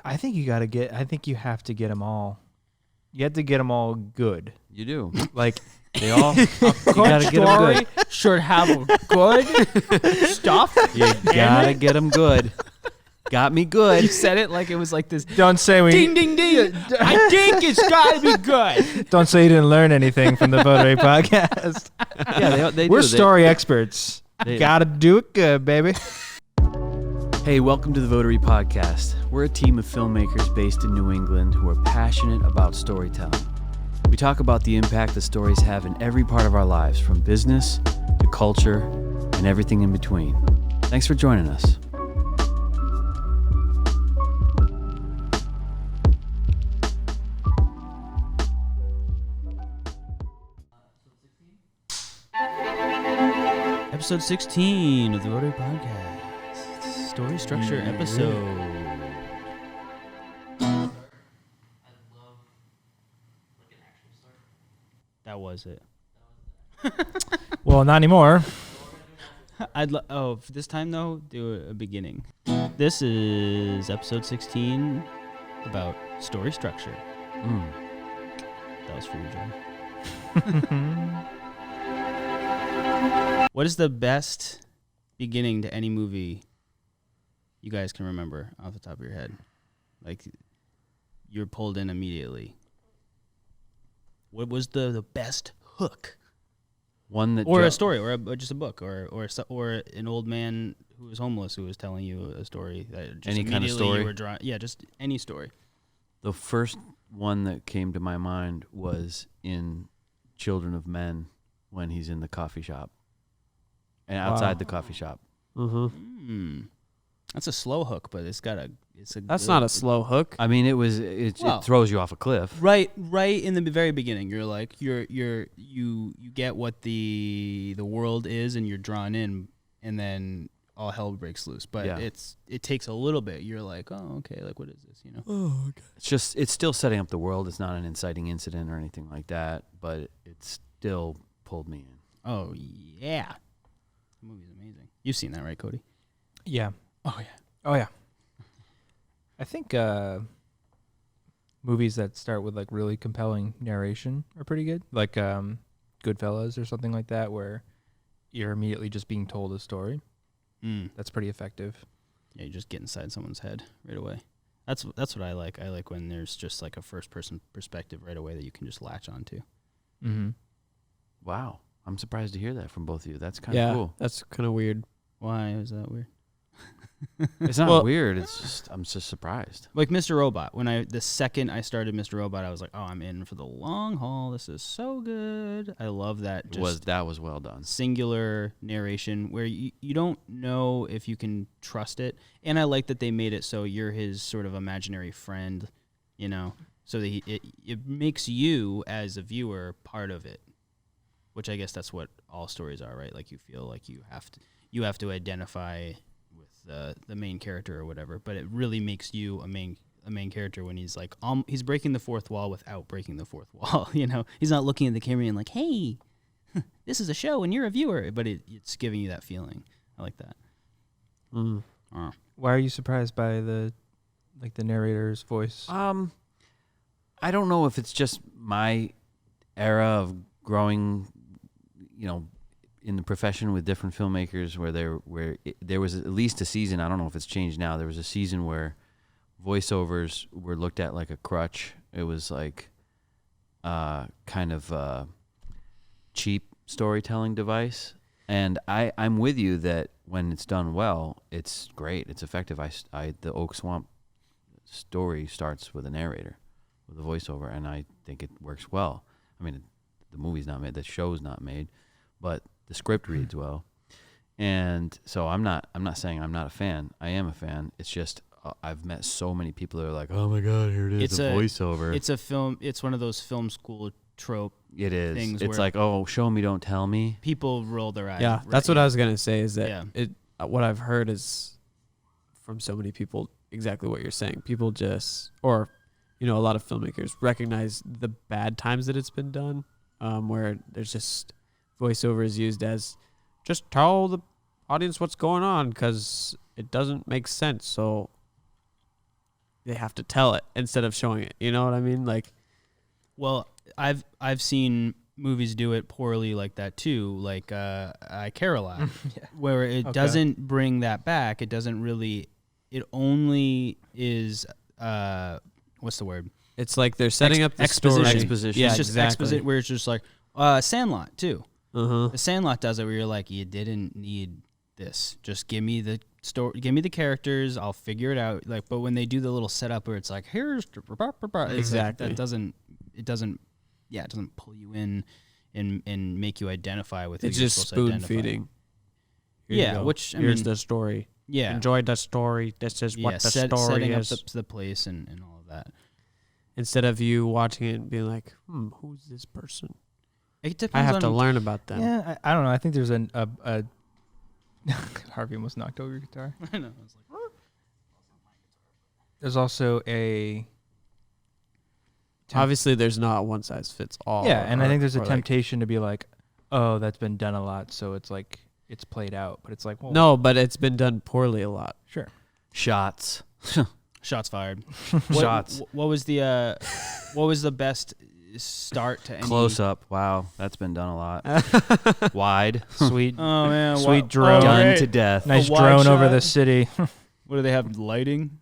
I think you have to get them all. You have to get them all good. You do. Like They all. You gotta get them good. Should have good stuff. You gotta get them good. Got me good. You said it like it was like this. Don't say we. Ding ding ding. I think it's gotta be good. Don't say you didn't learn anything from the Votary Podcast. Yeah, they We're do. story experts. Gotta do it good, baby. Hey, welcome to the Votary Podcast. We're a team of filmmakers based in New England who are passionate about storytelling. We talk about the impact that stories have in every part of our lives, from business to culture and everything in between. Thanks for joining us. Episode 16 of the Votary Podcast. Story structure episode. That was it. Well, not anymore. For this time though, do a beginning. This is episode 16 about story structure. That was for you, John. What is the best beginning to any movie you guys can remember off the top of your head? Like, you're pulled in immediately. What was the best hook? One that Or a story, or just a book, or an old man who was homeless who was telling you a story. That just Any kind of story? You were just any story. The first one that came to my mind was in Children of Men when he's in the coffee shop. And outside the coffee shop. That's a slow hook, but it's a. That's not a slow hook. I mean, it throws you off a cliff. Right in the very beginning, you're like you get what the world is, and you're drawn in, and then all hell breaks loose. But it takes a little bit. You're like, oh, okay, like what is this? You know? Oh, okay. It's still setting up the world. It's not an inciting incident or anything like that, but it still pulled me in. Oh yeah, the movie's amazing. You've seen that, right, Cody? Yeah. Oh yeah. Oh yeah. I think movies that start with like really compelling narration are pretty good, like Goodfellas or something like that, where you're immediately just being told a story. That's pretty effective. Yeah, you just get inside someone's head right away. That's what I like. I like when there's just like a first person perspective right away that you can just latch onto. Mm-hmm. Wow, I'm surprised to hear that from both of you. That's kind of cool. That's kind of weird. Why is that weird? It's not weird. It's just I'm just surprised. Like Mr. Robot. The second I started Mr. Robot, I was like, "Oh, I'm in for the long haul. This is so good." I love that. That was well done. Singular narration where you don't know if you can trust it, and I like that they made it so you're his sort of imaginary friend, you know, so that it makes you as a viewer part of it, which I guess that's what all stories are, right? Like you feel like you have to identify the main character or whatever, but it really makes you a main character when he's like he's breaking the fourth wall without breaking the fourth wall. You know, he's not looking at the camera and like, hey, this is a show and you're a viewer, but it's giving you that feeling. I like that. Why are you surprised by the narrator's voice? I don't know if it's just my era of growing, you know, in the profession with different filmmakers where there was at least a season, I don't know if it's changed now, there was a season where voiceovers were looked at like a crutch. It was like kind of a cheap storytelling device. And I'm with you that when it's done well, it's great, it's effective. The Oak Swamp story starts with a narrator, with a voiceover, and I think it works well. I mean, the movie's not made, the show's not made, but the script reads well, and so I'm not saying I'm not a fan. I am a fan. It's just I've met so many people that are like, "Oh my God, here it is, it's a voiceover." It's a film. It's one of those film school trope. It is. It's like, "Oh, show me, don't tell me." People roll their eyes. Yeah, that's what I was gonna say. Is that what I've heard is from so many people exactly what you're saying. People just, or a lot of filmmakers recognize the bad times that it's been done, where there's just voiceover is used as just tell the audience what's going on because it doesn't make sense. So they have to tell it instead of showing it. You know what I mean? Like, well, I've seen movies do it poorly like that too, like I Care a Lot, where it doesn't bring that back. It doesn't really. It only is what's the word? It's like they're setting up the exposition. story. Exposition. Yeah, it's just exposition where it's just like Sandlot too. Uh-huh. The Sandlot does it where you're like, you didn't need this. Just give me the story, give me the characters. I'll figure it out. Like, but when they do the little setup where it's like, here's exactly, like, it doesn't pull you in and make you identify with it. It's just spoon feeding. Yeah, which here's the story. Yeah, enjoy the story. This is what the story setting is. Up the place and all of that. Instead of you watching it and being like, who's this person? It depends. I have to learn about them. Yeah, I don't know. I think there's a Harvey almost knocked over your guitar. I know. I was like, there's also a obviously there's not one size fits all. Yeah, and I think there's a temptation to be like, oh, that's been done a lot, so it's like it's played out. But it's like, well, no, but it's been done poorly a lot. Sure. Shots fired. Shots. What was the best start to any close up? Wow, that's been done a lot. Wide. Sweet. Oh man, sweet drone. Done to death. Nice drone over the city. What do they have? Lighting.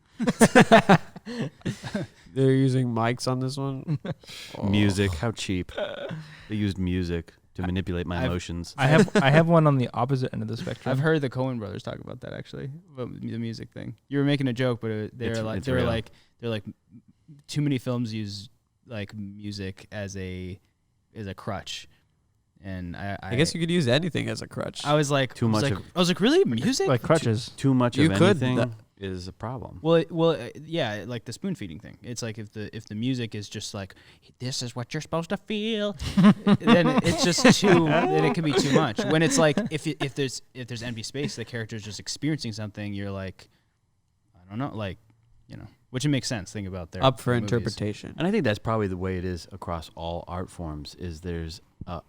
They're using mics on this one. Music. How cheap. They used music to manipulate my emotions. I have one on the opposite end of the spectrum. I've heard the Coen brothers talk about that actually, about the music thing. You were making a joke, but they're like too many films use like music as a crutch, and I guess you could use anything as a crutch. I was like, I was like, really, music? Like crutches. Too much You of could, anything is a problem. Well, yeah, like the spoon feeding thing. It's like if the music is just like, this is what you're supposed to feel, then it's just too. Then it can be too much. When it's like if there's empty space, the character's just experiencing something. You're like, I don't know, like, you know, which it makes sense. Think about their up for movies. interpretation. And I think that's probably the way it is across all art forms. Is there's a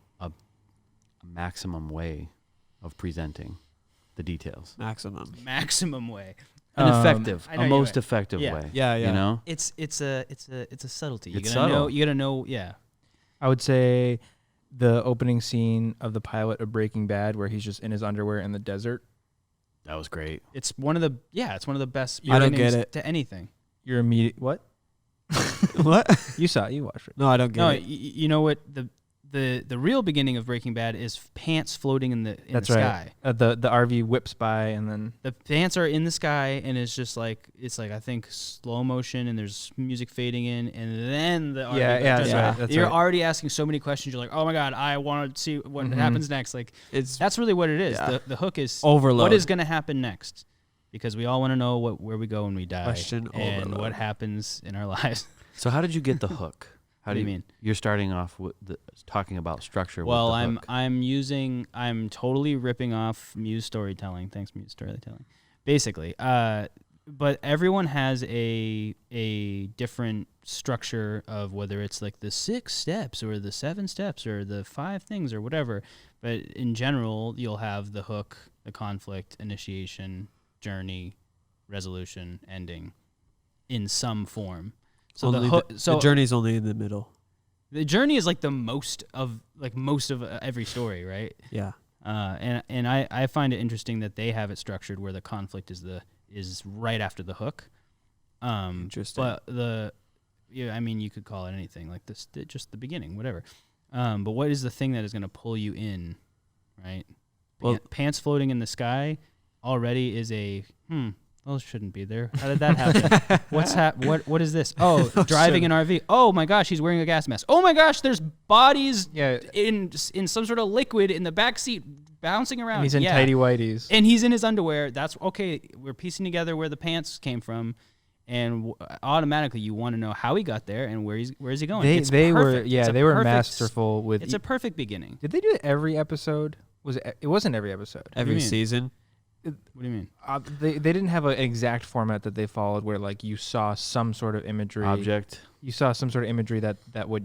maximum way of presenting the details. Maximum way. An effective, I know a most effective way. Yeah. You know, It's a subtlety. It's You gotta subtle. know. You gotta know. Yeah. I would say the opening scene of the pilot of Breaking Bad, where he's just in his underwear in the desert. that was great. It's one of the best. I don't beginnings get it. to anything. Your immediate what? What? You watched it. No, I don't get it. You know what the real beginning of Breaking Bad is pants floating in the sky. The RV whips by, and then The pants are in the sky, and it's just like I think slow motion, and there's music fading in, and then the RV. That's You're right. already asking so many questions. You're like, oh my god, I want to see what happens next. Like that's really what it is. Yeah. The hook is Overload. What is going to happen next? Because we all want to know where we go when we die, Question and overload. what happens in our lives. So how did you get the hook? How What do you mean? You're starting off with talking about structure. Well, with the hook. I'm totally ripping off Muse Storytelling. Thanks, Muse Storytelling. Basically, but everyone has a different structure of whether it's like the 6 steps or the 7 steps or the 5 things or whatever. But in general, you'll have the hook, the conflict, initiation, journey, resolution, ending, in some form. So the journey's only in the middle. The journey is like most of every story, right? Yeah. And I find it interesting that they have it structured where the conflict is right after the hook. Interesting. But I mean, you could call it anything like this, just the beginning, whatever. But what is the thing that is going to pull you in, right? Well, Pants floating in the sky already is a those shouldn't be there. How did that happen? What is this? Oh, driving an RV. Oh my gosh, he's wearing a gas mask. Oh my gosh, there's bodies in some sort of liquid in the back seat bouncing around. And he's in tighty whities. And he's in his underwear. That's okay. We're piecing together where the pants came from, and automatically you want to know how he got there and where is he going. They were masterful with. It's a perfect beginning. Did they do it every episode? It wasn't every episode. Every season. What do you mean? They didn't have an exact format that they followed where like you saw some sort of imagery object. You saw some sort of imagery that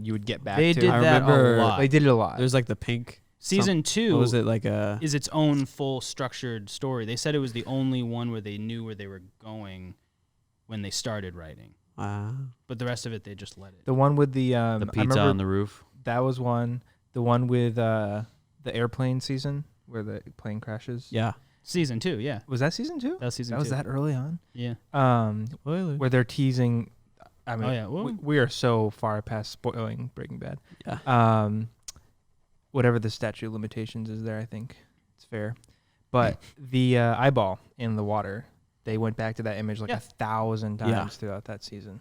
you would get back They to. did I that remember a lot. They did it a lot. There's like the pink. Season 2 What was it like is its own full structured story. They said it was the only one where they knew where they were going when they started writing. But the rest of it, they just let it. The one with the pizza on the roof. That was one. The one with the airplane season where the plane crashes. Yeah. Season 2, yeah. Was that season 2? That was season 2. That was that early on? Yeah. Where they're teasing. I mean, Oh, yeah. we are so far past spoiling Breaking Bad. Yeah. Whatever the statute of limitations is there, I think it's fair. But the eyeball in the water, they went back to that image like 1,000 times throughout that season.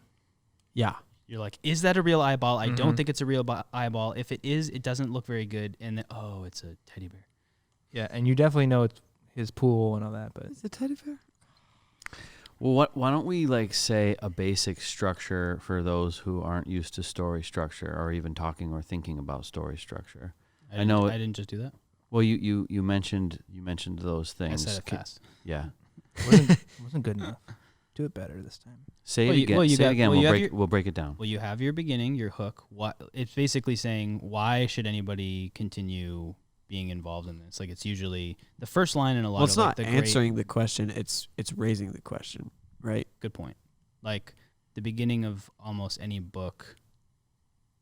Yeah. You're like, is that a real eyeball? I don't think it's a real eyeball. If it is, it doesn't look very good. And then, it's a teddy bear. Yeah, and you definitely know it's his pool and all that, but Is it teddy bear? Well, why don't we say a basic structure for those who aren't used to story structure or even talking or thinking about story structure? I know I didn't just do that. Well, you mentioned those things. I said it fast. Yeah. wasn't good enough. Do it better this time. Say Well, it you- again. well, you Say it got- again. well, you have We'll break it down. Well, you have your beginning, your hook. What it's basically saying, why should anybody continue being involved in this? Like, it's usually the first line in a lot Well, it's of not the answering the question. It's raising the question, right? Good point. Like the beginning of almost any book,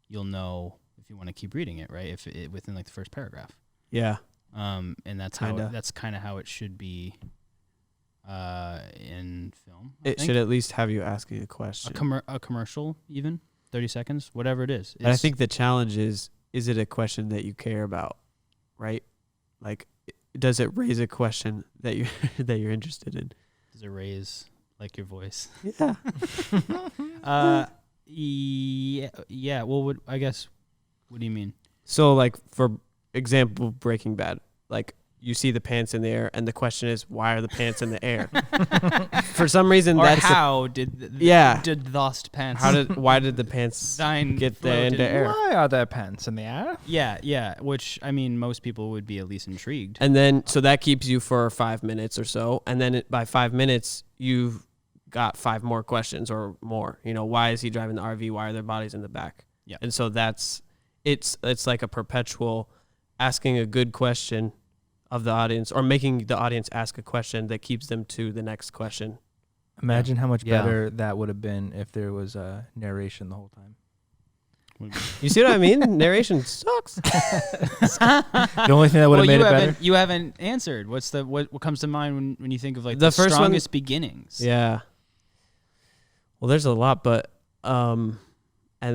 you'll know if you want to keep reading it, right? If it within like the first paragraph. Yeah. And that's Kinda. that's kind of how it should be in film. I It think. should at least have you asking a question. a commercial, even 30 seconds, whatever it is. And I think the challenge is it a question that you care about, right? Like, does it raise a question that you that you're interested in? does it raise like your voice? Yeah. Yeah. Well, I guess. What do you mean? So, like, for example, Breaking Bad, like, you see the pants in the air, and the question is, why are the pants in the air? For some reason, Or that's how did lost pants? why did the pants Thine get there into floated? air? Why are there pants in the air? Yeah. Which I mean, most people would be at least intrigued. And then, so that keeps you for 5 minutes or so, and then by 5 minutes, you've got 5 more questions or more. You know, why is he driving the RV? Why are there bodies in the back? Yeah. And so it's like a perpetual asking a good question of the audience, or making the audience ask a question that keeps them to the next question. Imagine how much Yeah. better that would have been if there was a narration the whole time. You see what I mean? Narration sucks. The only thing that would have made it better. You haven't answered. What comes to mind when you think of like The the first one- strongest beginnings? Yeah. Well, there's a lot, but and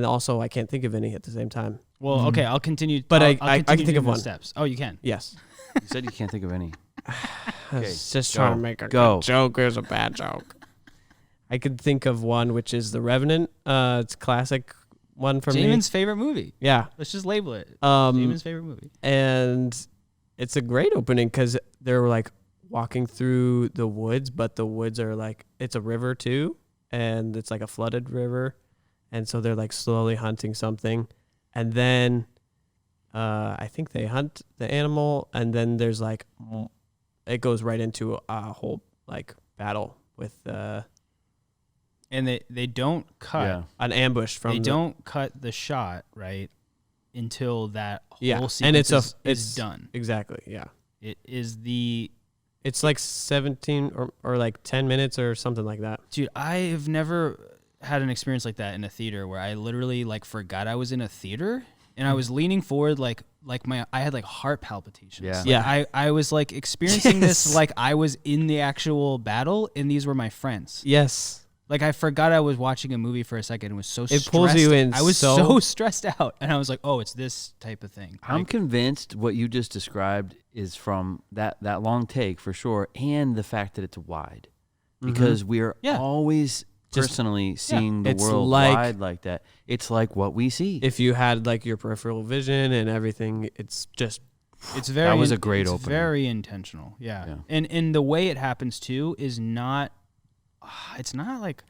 also I can't think of any at the same time. Well, okay, I'll continue. But I'll I can continue think of doing the one. Steps. Oh, you can. Yes. You said you can't think of any. I Okay, was just go. trying to make a Go. good joke. It was a bad joke. I could think of one, which is The Revenant. It's a classic one for me. Jamin's favorite movie. Yeah. Let's just label it. Um, Jamin's favorite movie. and it's a great opening because they're like walking through the woods, but the woods are like, it's a river too, and it's like a flooded river, and so they're like slowly hunting something, and then I think they hunt the animal, and then there's like it goes right into a whole like battle with And they don't cut. Yeah. an ambush from They don't cut the shot right until that whole Yeah, sequence and it's is done. exactly, yeah. It is the It's like 17 or like 10 minutes or something like that. dude. I have never had an experience like that in a theater where I literally like forgot I was in a theater and I was leaning forward like I had like heart palpitations. Yeah. Like, Yeah. I was like experiencing this Yes. like I was in the actual battle and these were my friends. Yes. Like I forgot I was watching a movie for a second and was so It stressed. pulls you in I was so- so stressed out and I was like, oh, it's this type of thing. I'm Like, convinced what you just described is from that long take for sure, and the fact that it's wide, because we're Yeah. always Just- personally seeing the It's world like- wide like that. It's like what we see. If you had like your peripheral vision and everything, it's just It's very. was a great it's opening. Very intentional. Yeah. Yeah. And the way it happens too is not. It's not like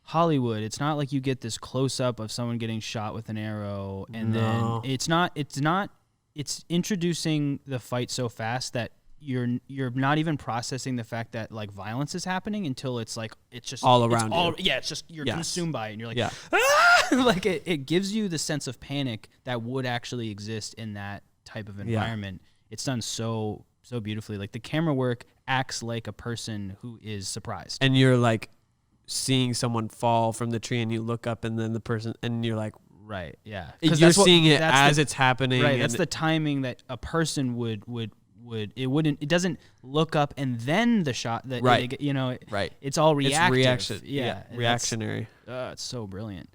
Hollywood. It's not like you get this close up of someone getting shot with an arrow, and No. then it's not. It's not. It's introducing the fight so fast that you're not even processing the fact that like violence is happening until it's like it's just All it's around you. Yeah, it's just you're Yes. consumed by it, and you're like, yeah. like it gives you the sense of panic that would actually exist in that type of environment. It's done so beautifully. Like the camera work acts like a person who is surprised. And you're like seeing someone fall from the tree and you look up and then the person and you're like, right, yeah, you're seeing it as it's happening. Right, that's the timing that a person it doesn't look up and then the shot that right. it's all reactive. It's reaction. Yeah, reactionary. It's so brilliant.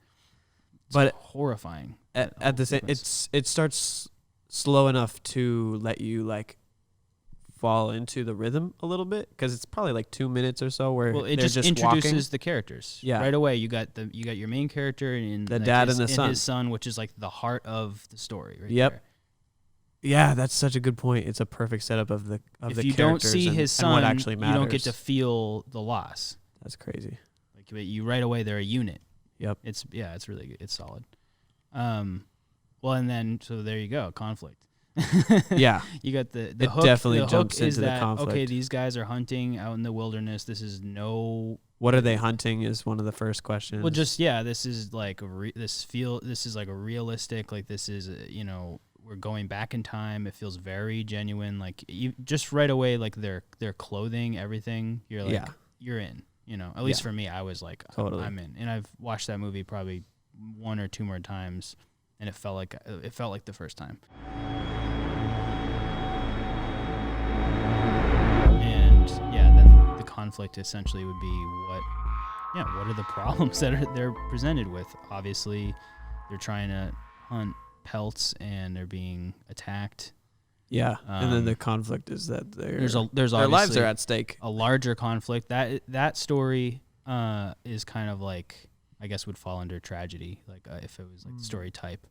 It's but horrifying. At the same, it starts slow enough to let you like fall into the rhythm a little bit, because it's probably like 2 minutes or so where it just introduces walking. the characters. Yeah, right away you got your main character and the like dad and the son. His son, which is like the heart of the story. Right. Yep. There. Yeah, that's such a good point. It's a perfect setup of the if the you don't see his son, what actually matters. You don't get to feel the loss. That's crazy. Like you right away, they're a unit. Yep. It's really good. It's solid. Well, and then so there you go, conflict. Yeah, you got the it hook. definitely the jumps hook into is the conflict. Okay, these guys are hunting out in the wilderness. This is What are they hunting? Is one of the first questions. Well, just this is like this is like a realistic. Like this is we're going back in time. It feels very genuine. Like you just right away, like their clothing, everything. You're like you're in. At least for me, I was like, totally. I'm in. And I've watched that movie probably 1 or 2 more times, and it felt like the first time. And then the conflict essentially would be what are the problems that they're presented with? Obviously, they're trying to hunt pelts and they're being attacked. Yeah, and then the conflict is that their lives are at stake. A larger conflict. That story is kind of like, I guess, would fall under tragedy. Like if it was like story type,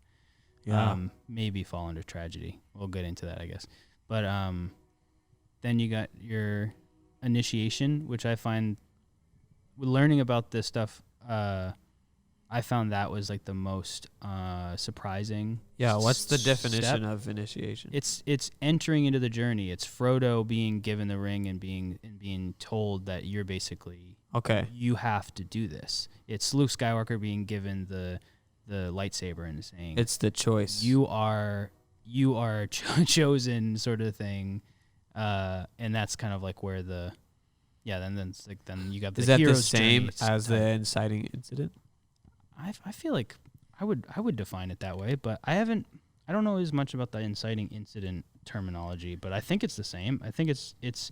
maybe fall under tragedy. We'll get into that, I guess. But then you got your initiation, which I find learning about this stuff. I found that was like the most surprising. Yeah, what's the definition of initiation? It's entering into the journey. It's Frodo being given the ring and being told that you're basically you have to do this. It's Luke Skywalker being given the lightsaber and saying it's the choice. You are chosen, sort of thing. And that's kind of like where the then you got the Is that hero's the same journey as the inciting incident? I feel like I would define it that way, but I don't know as much about the inciting incident terminology, but I think it's the same. I think it's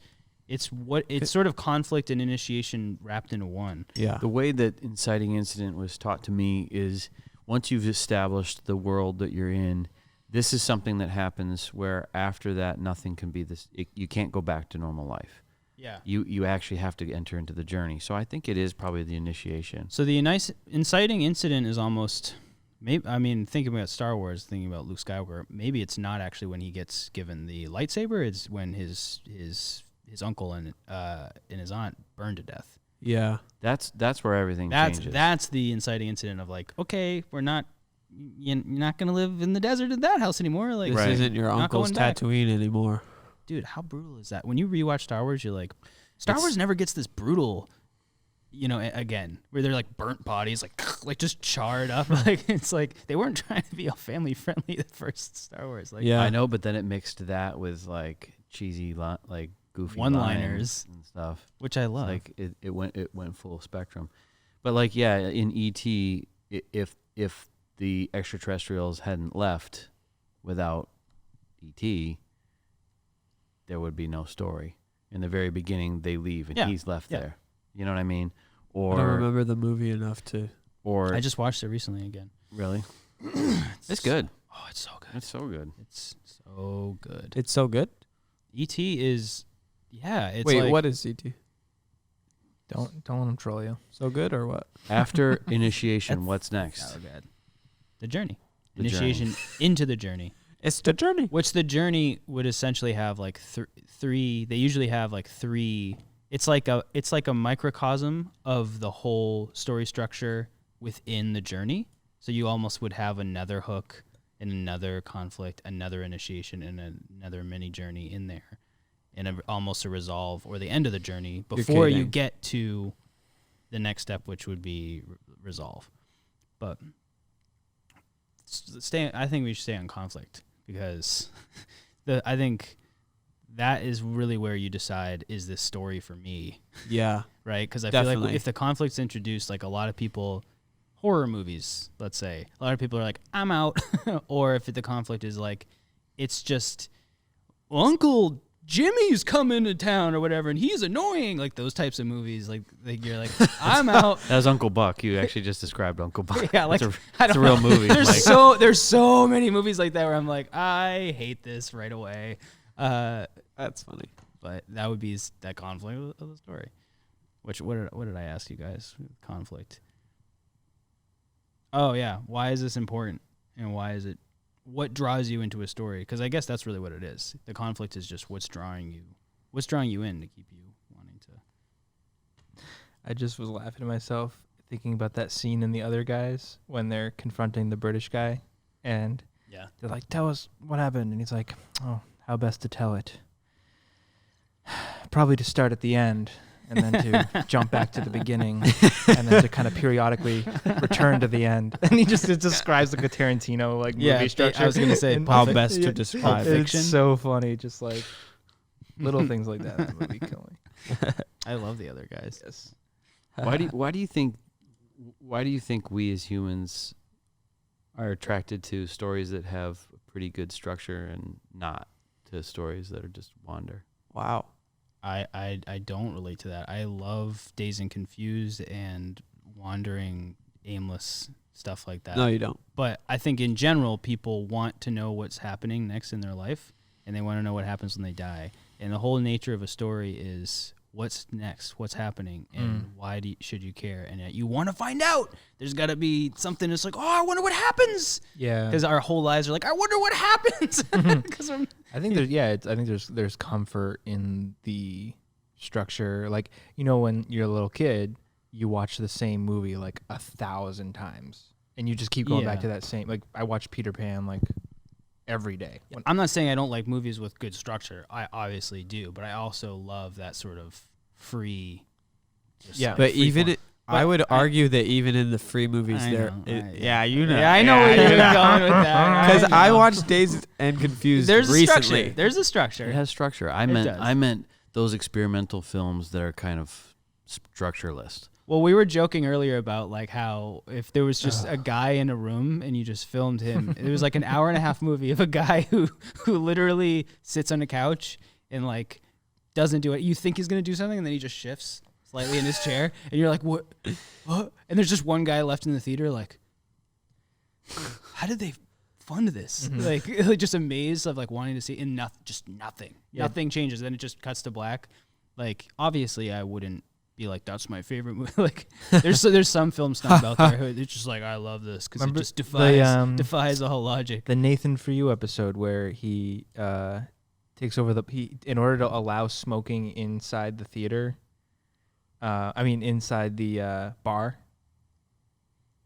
sort of conflict and initiation wrapped into one. Yeah. The way that inciting incident was taught to me is once you've established the world that you're in, this is something that happens where after that nothing can be this. You can't go back to normal life. Yeah. You actually have to enter into the journey. So I think it is probably the initiation. So the inciting incident is almost, thinking about Star Wars, thinking about Luke Skywalker, maybe it's not actually when he gets given the lightsaber, it's when his uncle and his aunt burned to death. Yeah. That's where everything changes. That's the inciting incident of like, okay, you're not going to live in the desert in that house anymore. Like this isn't your uncle's Tatooine anymore. Dude, how brutal is that? When you rewatch Star Wars, you're like, Star Wars never gets this brutal, again, where they're like burnt bodies, like just charred up. Like it's like they weren't trying to be all family friendly. The first Star Wars, I know, but then it mixed that with like cheesy, like goofy one-liners and stuff, which I love. Like it went full spectrum, but like in E.T., if the extraterrestrials hadn't left without E.T., there would be no story. In the very beginning, they leave and he's left there. You know what I mean? Or I don't remember the movie enough to. Or I just watched it recently again. Really? It's good. Oh, it's so good. It's so good. It's so good. It's so good. E.T. is, It's Wait, what is E.T.? Don't let him troll you. So good or what? After initiation, what's next? Oh, God. The journey. Initiation into the journey. It's the journey. Which the journey would essentially have like three. They usually have like 3. It's like a microcosm of the whole story structure within the journey. So you almost would have another hook and another conflict, another initiation, and another mini journey in there, and almost a resolve or the end of the journey before you get to the next step, which would be resolve. But I think we should stay on conflict because I think that is really where you decide, is this story for me? Yeah. Right? Because I Definitely. feel like if the conflict's introduced, like a lot of people, horror movies, let's say, a lot of people are like, I'm out. Or if the conflict is like, it's just Uncle Jimmy's coming to town or whatever, and he's annoying. Like those types of movies, like you're like, I'm out. That was Uncle Buck. You actually just described Uncle Buck. Yeah, like it's a real movie. There's so many movies like that where I'm like, I hate this right away. That's funny. But that would be that conflict of the story. What did I ask you guys? Conflict. Oh yeah, why is this important, and why is it? What draws you into a story? Because I guess that's really what it is. The conflict is just what's drawing you in to keep you wanting to. I just was laughing to myself thinking about that scene in The Other Guys when they're confronting the British guy, and they're like, "Tell us what happened," and he's like, "Oh, how best to tell it? Probably to start at the end." And then to jump back to the beginning, and then to kind of periodically return to the end. And he just describes like a Tarantino like movie structure. I was going to say how best to describe fiction. It's so funny, just like little things like that in the movie kill me. I love The Other Guys. Yes. Why do you think we as humans are attracted to stories that have a pretty good structure and not to stories that are just wander? Wow. I don't relate to that. I love Dazed and Confused and wandering, aimless stuff like that. No, you don't. But I think in general, people want to know what's happening next in their life, and they want to know what happens when they die. And the whole nature of a story is what's next, what's happening, and why should you care? And you want to find out. There's got to be something that's like, oh, I wonder what happens. Yeah. Because our whole lives are like, I wonder what happens. I think there's comfort in the structure. Like, when you're a little kid, you watch the same movie like 1,000 times, and you just keep going back to that same. Like, I watch Peter Pan like every day. I'm not saying I don't like movies with good structure. I obviously do, but I also love that sort of free. But even I would argue that even in the free movies, I there. know. Yeah, you know. Yeah, I know where you're going with that. Because I watched Dazed and Confused There's recently. a structure. There's a structure. It has structure. I meant those experimental films that are kind of structureless. Well, we were joking earlier about like how if there was just a guy in a room and you just filmed him, it was like an hour and a half movie of a guy who literally sits on a couch and like doesn't do it. You think he's gonna do something, and then he just shifts slightly in his chair, and you're like, what? And there's just one guy left in the theater, like, how did they fund this? Mm-hmm. Like just amazed of like wanting to see, and nothing. Yeah. Nothing changes. Then it just cuts to black. Like obviously, I wouldn't be like, that's my favorite movie. Like there's some film snuff out there who it's just like, I love this because it just defies all logic. The Nathan For You episode where he takes over in order to allow smoking inside the theater. Inside the bar.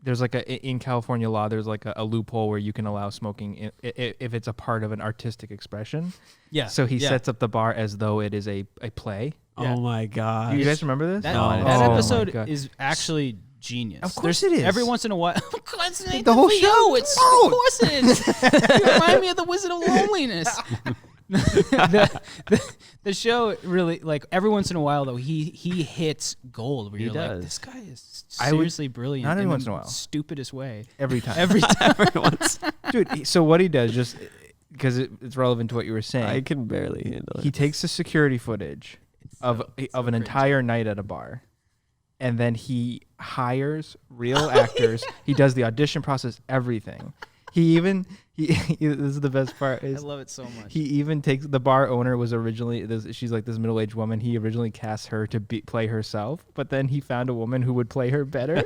There's like in California law, there's like a loophole where you can allow smoking if it's a part of an artistic expression. Yeah. So he sets up the bar as though it is a play. Yeah. Oh my god! You guys remember this? That episode is actually genius. Of course it is. Every once in a while, of course it's the whole show. Of course it is. You remind me of the Wizard of Loneliness. The show really, like, every once in a while though he hits gold where you're like, this guy is seriously brilliant. Not every in once the in a while. Stupidest way. Every time. Every time. Dude, so what he does, just because it's relevant to what you were saying, I can barely handle it. He takes the security footage of an entire night at a bar, and then he hires real actors. He does the audition process, everything. He this is the best part. I love it so much. He even takes the bar owner was originally she's like this middle-aged woman. He originally cast her to play herself, but then he found a woman who would play her better,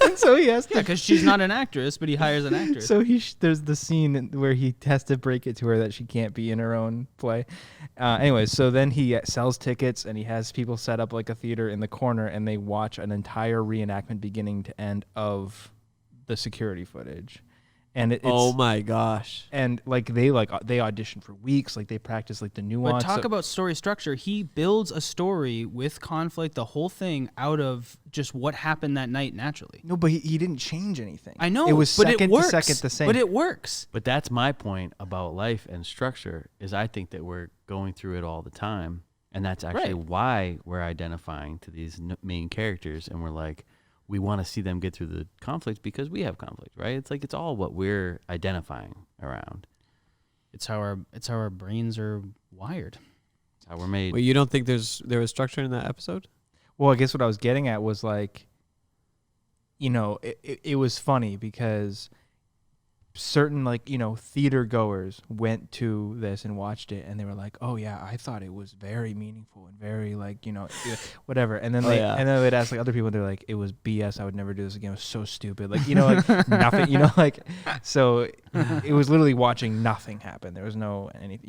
and so he has to. Because she's not an actress, but he hires an actress. So there's the scene where he has to break it to her that she can't be in her own play. Anyways, so then he sells tickets and he has people set up like a theater in the corner, and they watch an entire reenactment beginning to end of the security footage. And it's, oh my gosh. And they audition for weeks, like they practice like the nuance. But talk about story structure. He builds a story with conflict, the whole thing out of just what happened that night naturally. No, but he didn't change anything. I know, it was but second it works. to second the same. But it works. But that's my point about life and structure is I think that we're going through it all the time. And that's actually why we're identifying to these main characters. And we're like, we want to see them get through the conflict because we have conflict, right? It's like it's all what we're identifying around. It's how our brains are wired. It's how we're made. Well, you don't think there was structure in that episode? Well, I guess what I was getting at was like, it was funny because certain theater goers went to this and watched it and they were like, oh yeah, I thought it was very meaningful and very whatever. And then and then they'd ask like other people and they're like, it was BS. I would never do this again. It was so stupid. Nothing, so it was literally watching nothing happen. There was no anything,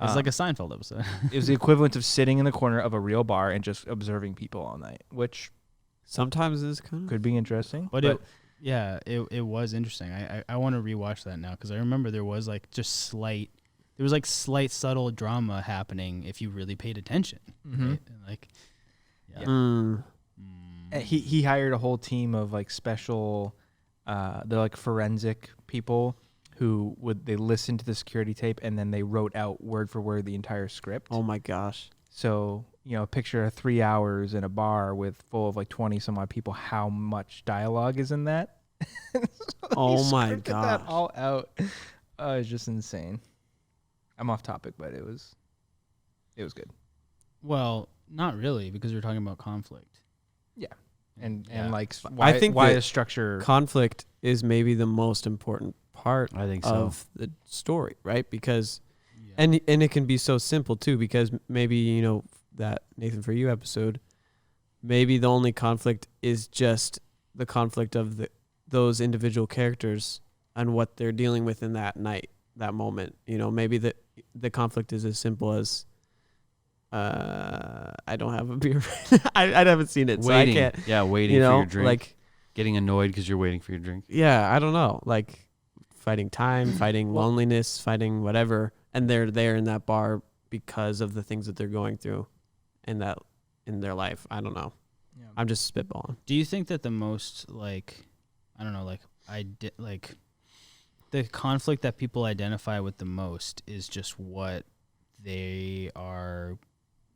It's like a Seinfeld episode. It was the equivalent of sitting in the corner of a real bar and just observing people all night, which sometimes is kind of could be interesting. But it was interesting. I want to rewatch that now because I remember there was slight subtle drama happening if you really paid attention. Mm-hmm. Right? He hired a whole team of special, they're forensic people who they listened to the security tape and then they wrote out word for word the entire script. Oh my gosh. So, picture 3 hours in a bar full of 20 some odd people, how much dialogue is in that? Oh my god. gosh. That all out. It's just insane. I'm off topic, but it was good. Well, not really because we're talking about conflict. Yeah. And I think why that a structure conflict is maybe the most important part I think so. of the story, right? Because and it can be so simple too because maybe that Nathan For You episode, maybe the only conflict is just the conflict of those individual characters and what they're dealing with in that night, that moment. Maybe the conflict is as simple as I don't have a beer. I haven't seen it, waiting. So I can't. Yeah, waiting for your drink. Getting annoyed because you're waiting for your drink. Yeah, I don't know. Fighting time, fighting loneliness, fighting whatever. And they're there in that bar because of the things that they're going through in their life. I don't know. Yeah. I'm just spitballing. Do you think that the most the conflict that people identify with the most is just what they are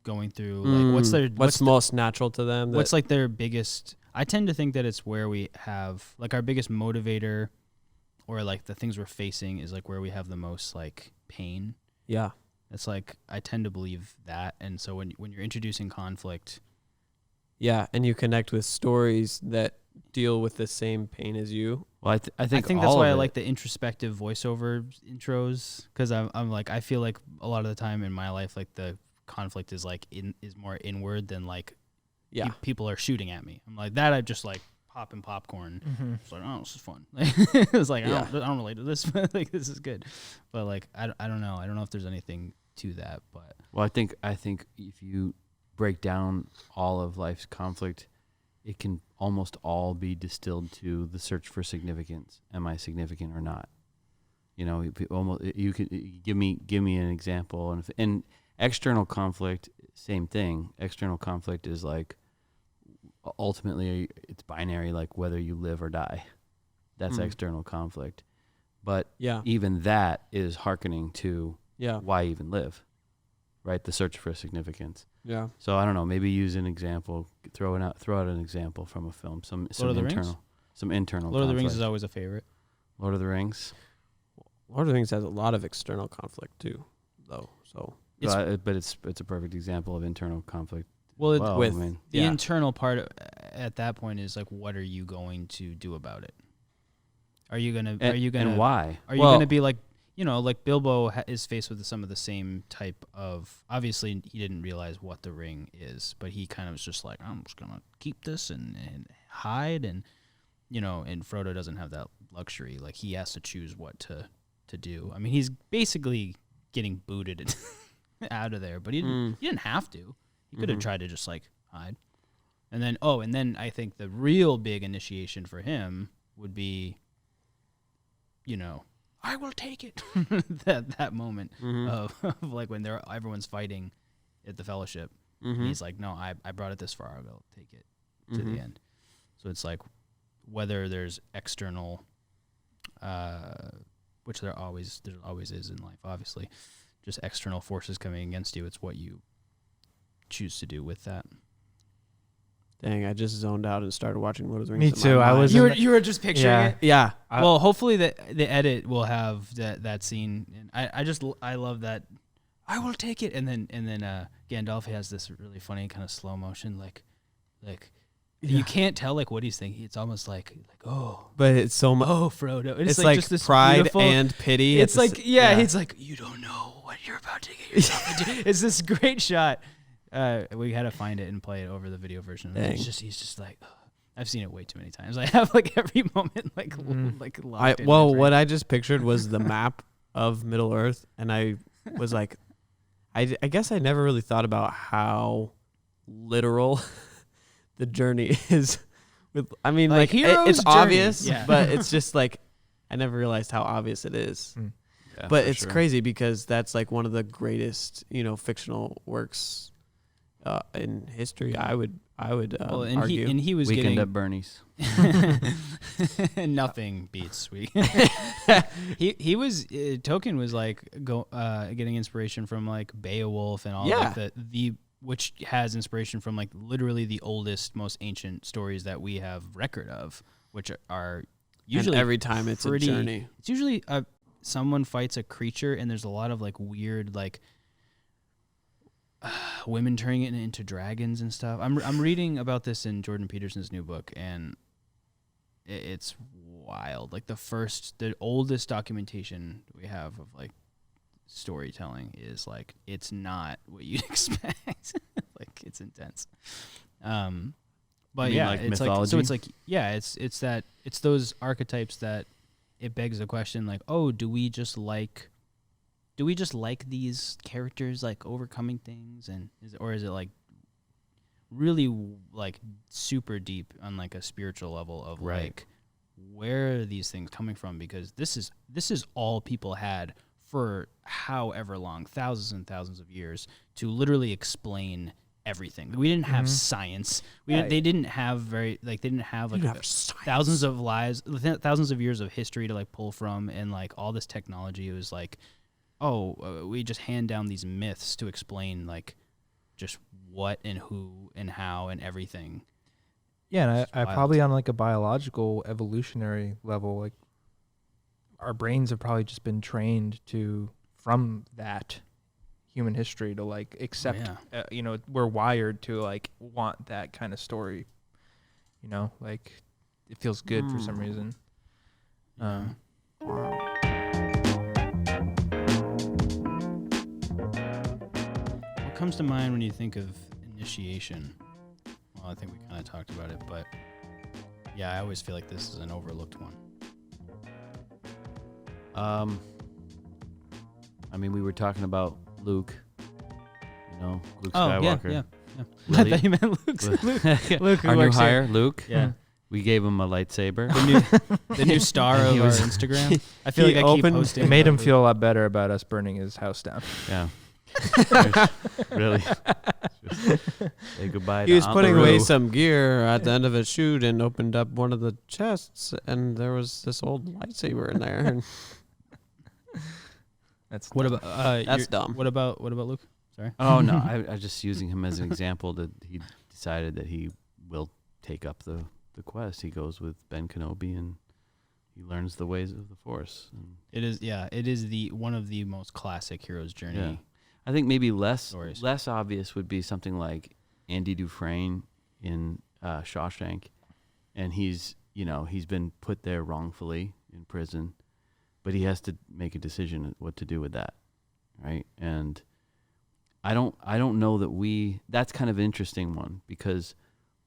going through? What's most natural to them? What's their biggest? I tend to think that it's where we have our biggest motivator, or the things we're facing is where we have the most pain. Yeah, it's I tend to believe that, and so when you're introducing conflict, yeah, and you connect with stories that deal with the same pain as you. Well, I think that's why I like the introspective voiceover intros because I'm I feel like a lot of the time in my life the conflict is is more inward than people are shooting at me. I'm that I just popping popcorn. Mm-hmm. It's oh, this is fun. It's I don't relate to this, but this is good. But I don't know. I don't know if there's anything to that. But well, I think if you break down all of life's conflict, it can almost all be distilled to the search for significance. Am I significant or not? You could give me an example. And external conflict, same thing. External conflict is ultimately it's binary, whether you live or die. That's external conflict. But even that is hearkening to why even live, right? The search for significance. Yeah. So I don't know. Maybe use an example. Throw out an example from a film. Some internal. Lord of the Rings is always a favorite. Lord of the Rings. Lord of the Rings has a lot of external conflict too, though. So, but it's a perfect example of internal conflict. Well, the internal part at that point is what are you going to do about it? And why? Are you going to be Bilbo is faced with some of the same type of, obviously he didn't realize what the ring is, but he kind of was just I'm just going to keep this and hide. And, and Frodo doesn't have that luxury. He has to choose what to do. I mean, he's basically getting booted out of there, but he didn't have to. He could have tried to just hide. And then I think the real big initiation for him would be, I will take it. that moment of like when everyone's fighting at the fellowship. And he's like, no, I brought it this far. I will take it to the end. So it's like whether there's external, which there always is in life, obviously, just external forces coming against you. It's what you choose to do with that. Dang, I just zoned out and started watching Lord of the Rings. Me too. I was. You were just picturing it. Yeah. Well, hopefully the edit will have that scene. And I love that. I will take it. And then Gandalf has this really funny kind of slow motion, like you can't tell like what he's thinking. It's almost like oh, but it's so much. Oh, Frodo. And it's like just this pride and pity. It's like he's like, you don't know what you're about to get yourself into. It's this great shot. We had to find it and play it over the video version. He's just like, I've seen it way too many times. I have like every moment like locked in. What I just pictured was the map of Middle Earth, and I was like, I guess I never really thought about how literal the journey is. I mean, like it's obvious, but it's just like I never realized how obvious it is. Yeah, but it's crazy because that's like one of the greatest, fictional works in history. I would argue. He was Weekend getting at Bernie's. nothing beats he was Tolkien was like getting inspiration from like Beowulf and all like the which has inspiration from like literally the oldest, most ancient stories that we have record of, which are usually and every time it's a journey. It's usually someone fights a creature, and there's a lot of like weird like women turning it into dragons and stuff. I'm reading about this in Jordan Peterson's new book, and it's wild. Like the oldest documentation we have of like storytelling is like it's not what you'd expect. Like it's intense. But like it's mythology? like so it's like it's those archetypes that it begs the question like, oh, do we just like these characters like overcoming things, and is it like really like super deep on like a spiritual level of like where are these things coming from? Because this is all people had for however long, thousands and thousands of years, to literally explain everything. We didn't have science. They didn't have thousands of lives, thousands of years of history to like pull from, and like all this technology. It was like, we just hand down these myths to explain like just what and who and how and everything. Yeah, and I probably on like a biological evolutionary level, like our brains have probably just been trained from that human history to like accept, we're wired to like want that kind of story, like it feels good for some reason. What comes to mind when you think of initiation? Well, I think we kind of talked about it, but yeah, I always feel like this is an overlooked one. I mean, we were talking about Luke, Luke Skywalker. Yeah. Really? I thought you meant Luke. Our new hire, Luke. Yeah. We gave him a lightsaber. The new star of our Instagram. I feel like I keep posting. It made him feel a lot better about us burning his house down. Yeah. Really. Say goodbye. He was Aunt putting LaRue. away some gear at the end of his shoot and opened up one of the chests, and there was this old lightsaber in there. And that's what about that's dumb. What about Luke? Sorry. Oh no, I was just using him as an example that he decided that he will take up the quest. He goes with Ben Kenobi and he learns the ways of the Force. And it is the one of the most classic hero's journey. yeah. I think maybe less stories. Less obvious would be something like Andy Dufresne in Shawshank, and he's been put there wrongfully in prison, but he has to make a decision what to do with that, right? And I don't know that that's kind of an interesting one because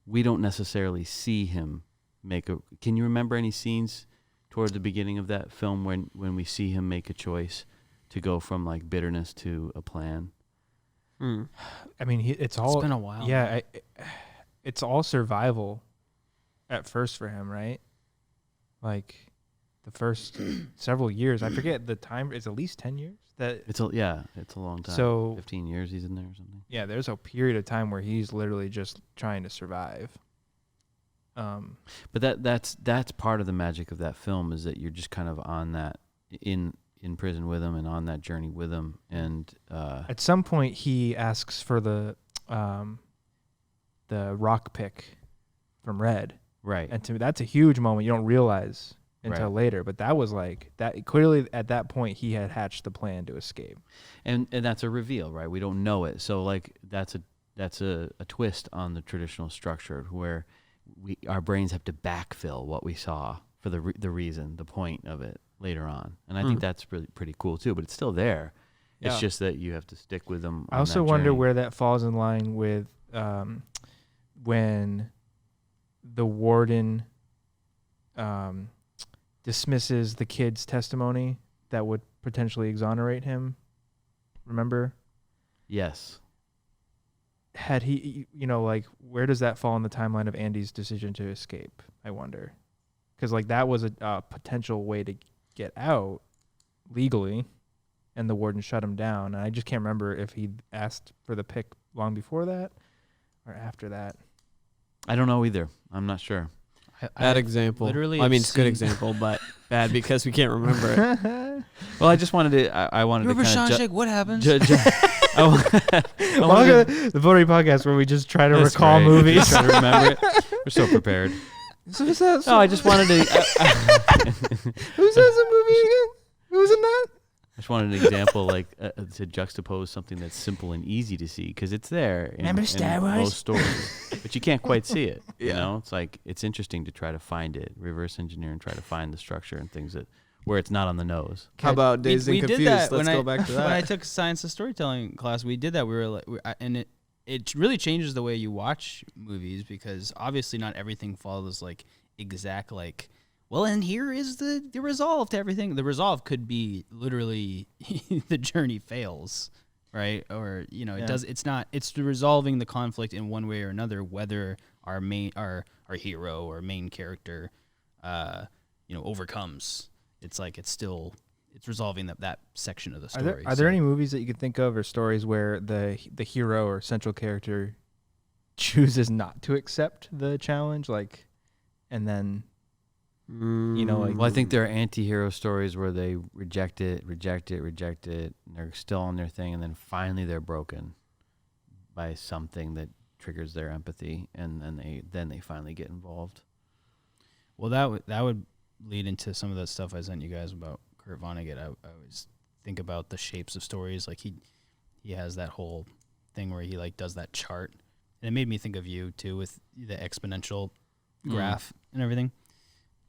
we don't necessarily see him make a. Can you remember any scenes toward the beginning of that film when we see him make a choice to go from like bitterness to a plan? I mean, it's been a while. Yeah, it's all survival at first for him, right? Like the first several years. I forget the time. It's at least 10 years. It's a long time. So 15 years he's in there or something. Yeah, there's a period of time where he's literally just trying to survive. But that's part of the magic of that film, is that you're just kind of on that in prison with him and on that journey with him. And at some point he asks for the rock pick from Red. Right. And to me, that's a huge moment. You don't realize until Right. later, but that was like that. Clearly, at that point, he had hatched the plan to escape. And that's a reveal, right? We don't know it, so like that's a twist on the traditional structure where our brains have to backfill what we saw for the reason, the point of it later on. And I think that's really pretty cool too. But it's still there. Yeah. It's just that you have to stick with them. I also wonder where that falls in line with when the warden dismisses the kid's testimony that would potentially exonerate him. Remember? Yes. Had he, like, where does that fall in the timeline of Andy's decision to escape? I wonder. Because, like, that was a potential way to get out legally, and the warden shut him down. And I just can't remember if he asked for the pick long before that or after that. I don't know either. I'm not sure. Bad example. Literally, I mean, it's a good example, but bad because we can't remember it. Well, I just wanted to. I wanted Remember to kind of. Shawshank? What happens? Welcome to the Votary Podcast, where we just try to recall great. movies. Just try to remember it. We're so prepared. No, I just wanted to. Who says the movie again? Who's in that? I just wanted an example, like to juxtapose something that's simple and easy to see, because it's there in most stories, but you can't quite see it. You know, it's like it's interesting to try to find it, reverse engineer, and try to find the structure and things that where it's not on the nose. How about Dazed and Confused? Let's go back to that. When I took science of storytelling class, we did that. We were like, and it really changes the way you watch movies, because obviously not everything follows like exact like. Well, and here is the resolve to everything. The resolve could be literally the journey fails, right? Or it does. It's not. It's resolving the conflict in one way or another. Whether our hero or main character, overcomes. It's like it's resolving that section of the story. Are there any movies that you could think of or stories where the hero or central character chooses not to accept the challenge, like, and then? Well, I think there are anti-hero stories where they reject it, and they're still on their thing, and then finally they're broken by something that triggers their empathy, and then they finally get involved. Well, that would lead into some of that stuff I sent you guys about Kurt Vonnegut. I always think about the shapes of stories. Like he has that whole thing where he like does that chart, and it made me think of you too with the exponential graph and everything.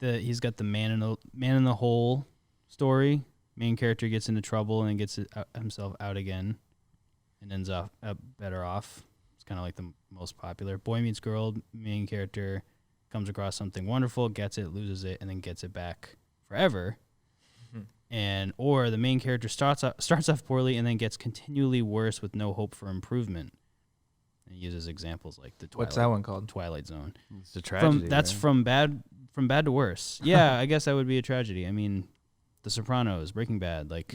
He's got the man in the hole story. Main character gets into trouble and gets himself out again, and ends up better off. It's kind of like the most popular. Boy Meets Girl. Main character comes across something wonderful, gets it, loses it, and then gets it back forever. Or the main character starts off poorly and then gets continually worse with no hope for improvement. And he uses examples like the What's that one called? Twilight Zone. It's a tragedy. That's right? from bad to worse. Yeah, I guess that would be a tragedy. I mean, The Sopranos, Breaking Bad, like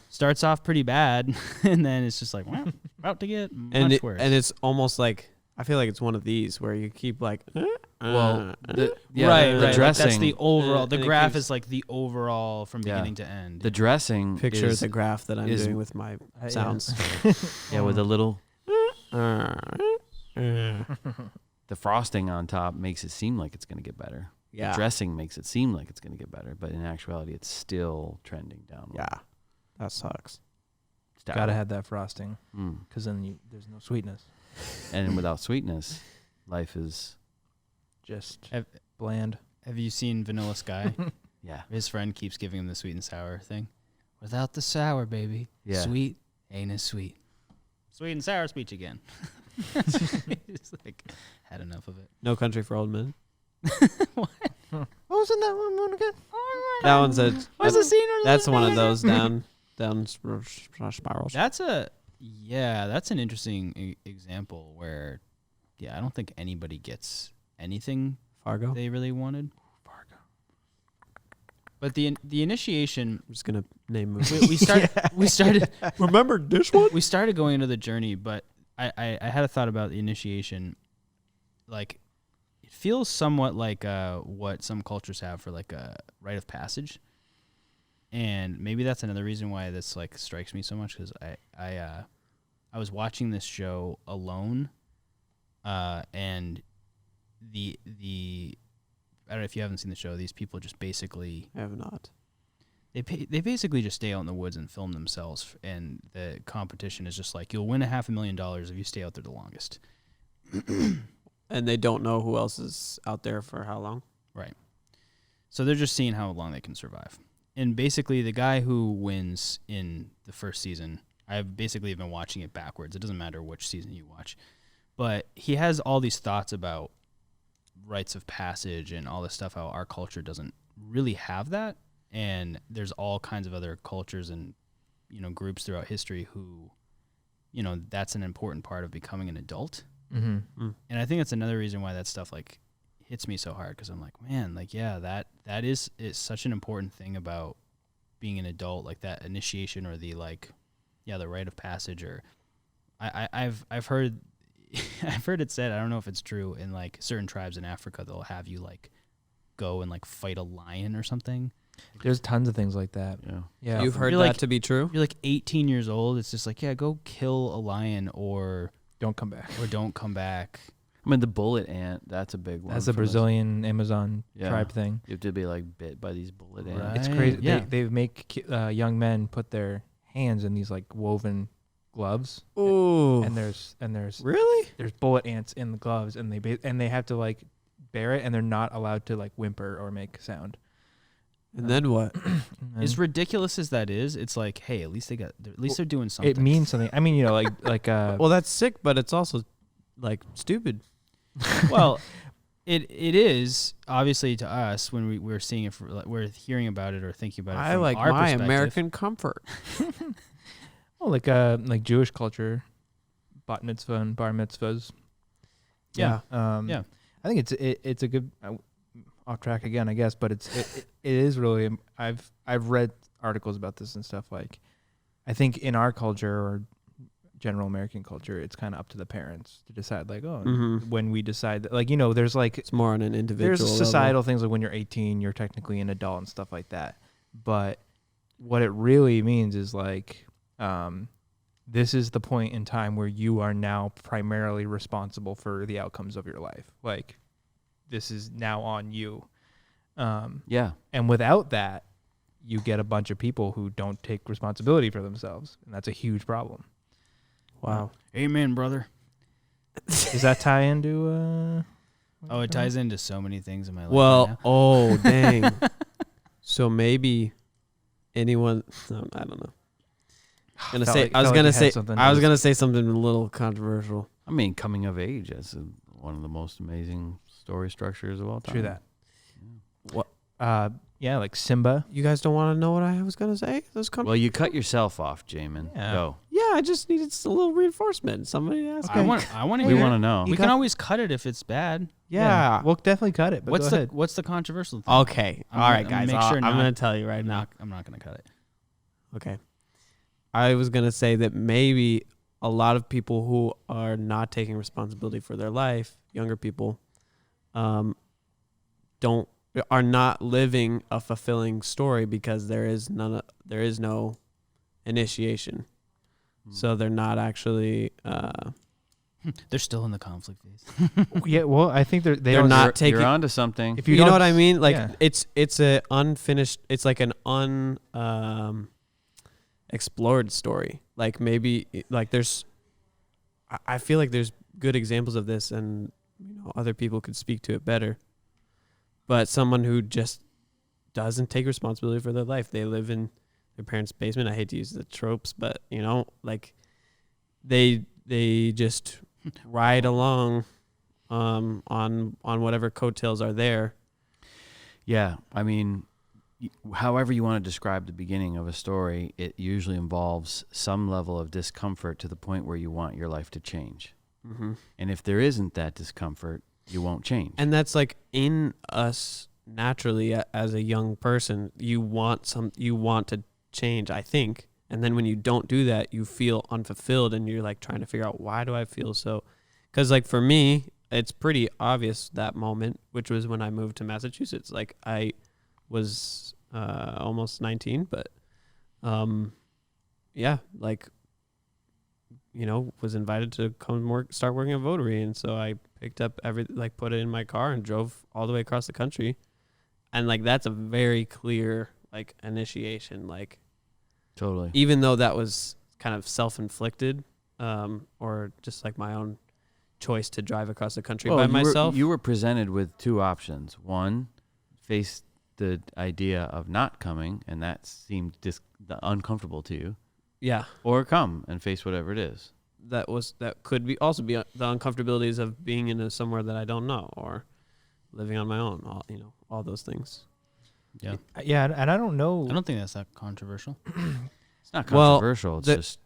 starts off pretty bad, and then it's just like, well, about to get much worse. And it's almost like I feel like it's one of these where you keep like, right. The Like dressing. that's the overall. The and it graph keeps- is like the overall from beginning to end. The dressing picture is the graph that I'm doing with my sounds. with a little. Yeah. The frosting on top makes it seem like it's going to get better. The dressing makes it seem like it's going to get better, but in actuality, it's still trending downward. Yeah, that sucks. Gotta have that frosting, because then there's no sweetness. And without sweetness, life is just bland. Have you seen Vanilla Sky? Yeah. His friend keeps giving him the sweet and sour thing. Without the sour, baby. Yeah. Sweet ain't as sweet. Sweet and sour speech again. It's like, had enough of it. No Country for Old Men. What? What was in that one again? That one's What's the scene? that's one of those down spirals. That's an interesting example where, I don't think anybody gets anything Fargo. they really wanted. But the initiation, I'm just gonna name movies. we started Remember this one? we started going into the journey, but I had a thought about the initiation. Like, it feels somewhat like what some cultures have for like a rite of passage, and maybe that's another reason why this like strikes me so much, because I was watching this show alone, and the I don't know if you haven't seen the show. These people just basically I have not. They basically just stay out in the woods and film themselves, and the competition is just like, you'll win $500,000 if you stay out there the longest. And they don't know who else is out there for how long. Right. So they're just seeing how long they can survive. And basically, the guy who wins in the first season, I've basically been watching it backwards. It doesn't matter which season you watch. But he has all these thoughts about rites of passage and all this stuff, how our culture doesn't really have that. And there's all kinds of other cultures and, groups throughout history who, that's an important part of becoming an adult. Mm-hmm. And I think that's another reason why that stuff like hits me so hard, because I'm like, man, like, yeah, that is such an important thing about being an adult, like that initiation or the like, yeah, the rite of passage. Or I've heard I've heard it said, I don't know if it's true, in like certain tribes in Africa, they'll have you like go and like fight a lion or something. There's tons of things like that. Yeah. You've heard You're that like- to be true? You're like 18 years old. It's just like, yeah, go kill a lion or Don't come back. don't come back. I mean, the bullet ant, that's a big one. That's a from us. Brazilian Amazon Yeah. tribe thing. You have to be like bit by these bullet ants. Right. It's crazy. Yeah. They make young men put their hands in these like woven gloves, Ooh. and there's Really? there's bullet ants in the gloves, and they have to like bear it, and they're not allowed to like whimper or make sound. And then what? As ridiculous as that is, it's like, hey, at least they're doing something. It means something. I mean, like Well, that's sick, but it's also like stupid. Well, it is obviously to us when we're seeing it, we're hearing about it or thinking about it. I from like our my perspective. American comfort. well, like Jewish culture, bat mitzvah and bar mitzvahs. Yeah. Yeah. I think it's a good off track again, I guess, but it is really. I've read articles about this and stuff. Like, I think in our culture or general American culture, it's kind of up to the parents to decide. Like, when we decide that, like, there's like It's more on an individual there's societal things like when you're 18, you're technically an adult and stuff like that. But what it really means is like, this is the point in time where you are now primarily responsible for the outcomes of your life. Like, this is now on you. Yeah. And without that, you get a bunch of people who don't take responsibility for themselves. And that's a huge problem. Wow. Amen, brother. Does that tie into... Oh, it ties into so many things in my life. Well, right now. oh, dang. So maybe anyone, I don't know. I was gonna say something a little controversial. I mean, coming of age is one of the most amazing story structures of all time. True that. What? Yeah, like Simba. You guys don't want to know what I was gonna say? Well, you cut yourself off, Jamin. Yeah. Go. Yeah, I just needed a little reinforcement. Somebody asked. I want to We hear want to it. know. We can always cut it if it's bad. Yeah. We'll definitely cut it. But What's go the ahead. What's the controversial thing? Okay. I'm All gonna- right, I'm gonna guys. make sure I'm not- gonna tell you right now. I'm not gonna cut it. Okay. I was gonna say that maybe a lot of people who are not taking responsibility for their life, younger people, are not living a fulfilling story because there is no initiation. So they're not actually They're still in the conflict phase. Yeah, well, I think they're They're not You're taking. onto something. If You don't know what I mean? Like yeah. it's a unfinished. It's like an explored story. Like maybe like there's. I feel like there's good examples of this, and other people could speak to it better. But someone who just doesn't take responsibility for their life, they live in their parents' basement. I hate to use the tropes, but like they just ride along on whatever coattails are there. Yeah, I mean, however you want to describe the beginning of a story, it usually involves some level of discomfort to the point where you want your life to change. Mm-hmm. And if there isn't that discomfort, you won't change. And that's like in us naturally as a young person, you want to change, I think. And then when you don't do that, you feel unfulfilled and you're like trying to figure out, why do I feel so? Because like for me, it's pretty obvious that moment, which was when I moved to Massachusetts. Like I was almost 19, but yeah, like, you know, was invited to come start working at Votary. And so I picked up put it in my car and drove all the way across the country. And like, that's a very clear like initiation, like, Totally. even though that was kind of self-inflicted, or just like my own choice to drive across the country by myself. You were presented with two options. One, face the idea of not coming, and that seemed uncomfortable to you. Yeah. Or come and face whatever it is. That could be also be the uncomfortabilities of being in somewhere that I don't know, or living on my own, all those things. Yeah. Yeah, and I don't know. I don't think that's that controversial. It's not controversial. Well, it's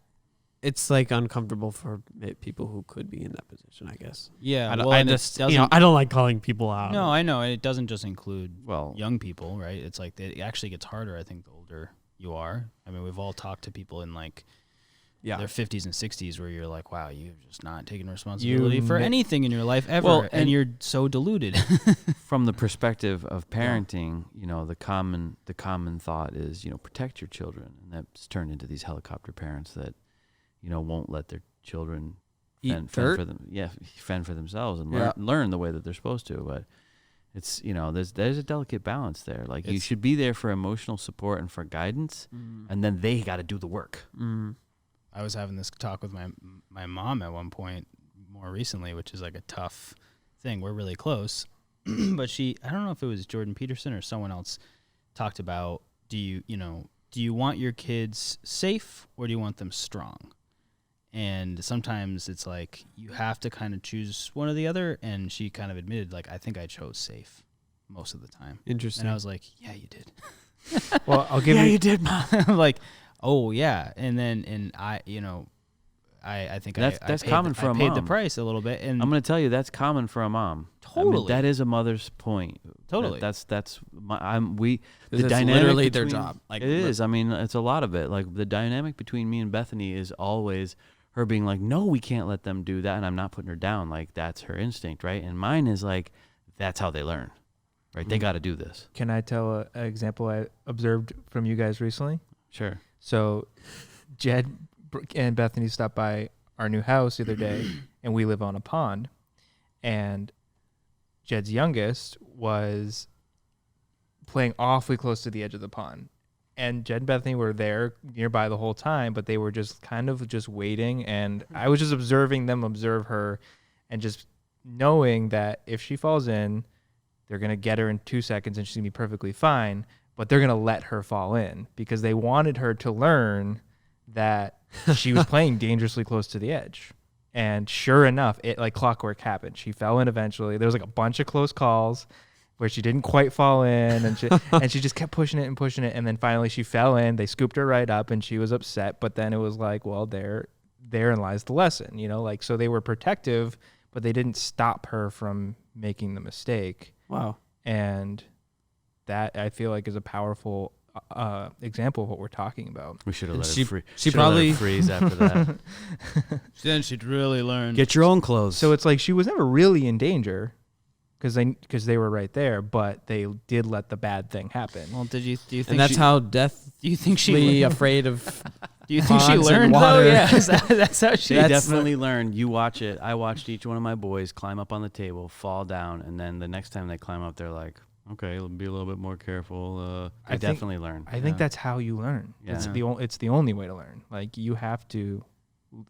it's like uncomfortable for people who could be in that position, I guess. Yeah. I don't like calling people out. No, I know. It doesn't just include well, young people, right? It's like it actually gets harder, I think, the older you are. I mean, we've all talked to people in like their 50s and 60s where you're like, wow, you've just not taken responsibility for anything in your life ever. Well, and you're so deluded. from the perspective of parenting, the common thought is, protect your children. And that's turned into these helicopter parents that, won't let their children fend for themselves and learn the way that they're supposed to. But it's, there's a delicate balance there. Like you should be there for emotional support and for guidance, and then they got to do the work. I was having this talk with my mom at one point more recently, which is like a tough thing. We're really close, but I don't know if it was Jordan Peterson or someone else talked about, do you want your kids safe or do you want them strong? And sometimes it's like you have to kind of choose one or the other. And she kind of admitted, like, I think I chose safe most of the time. Interesting. And I was like, yeah, you did. Well, I'll give you. Yeah, you did, Mom. I'm like, oh yeah. And then I think that's common for a mom. I paid the price a little bit. And I'm going to tell you, that's common for a mom. Totally. I mean, that is a mother's point. Totally. The it's dynamic literally their between- job. Like it is. I mean, it's a lot of it. Like the dynamic between me and Bethany is always her being like, no, we can't let them do that. And I'm not putting her down. Like that's her instinct. Right. And mine is like, that's how they learn. Right. Mm-hmm. They got to do this. Can I tell an example I observed from you guys recently? Sure. So Jed and Bethany stopped by our new house the other day, and we live on a pond. And Jed's youngest was playing awfully close to the edge of the pond. And Jed and Bethany were there nearby the whole time, but they were just kind of just waiting. And I was just observing them observe her and just knowing that if she falls in, they're going to get her in 2 seconds and she's going to be perfectly fine. But they're going to let her fall in because they wanted her to learn that she was playing dangerously close to the edge. And sure enough, it like clockwork happened. She fell in eventually. There was like a bunch of close calls where she didn't quite fall in and she just kept pushing it. And then finally she fell in. They scooped her right up and she was upset. But then it was like, well, therein lies the lesson, like, so they were protective, but they didn't stop her from making the mistake. Wow. And that I feel like is a powerful example of what we're talking about. We should have let her She probably freeze after that. then she'd really learn. Get your own clothes. So it's like she was never really in danger because they were right there, but they did let the bad thing happen. Well, do you think? And that's how death. Do you think she afraid of? Do you think she ponds and learned though? water? Yeah, that's how she. They definitely learned. You watch it. I watched each one of my boys climb up on the table, fall down, and then the next time they climb up, they're like, okay, be a little bit more careful. They definitely learn. I think that's how you learn. Yeah. It's the only way to learn. Like you have to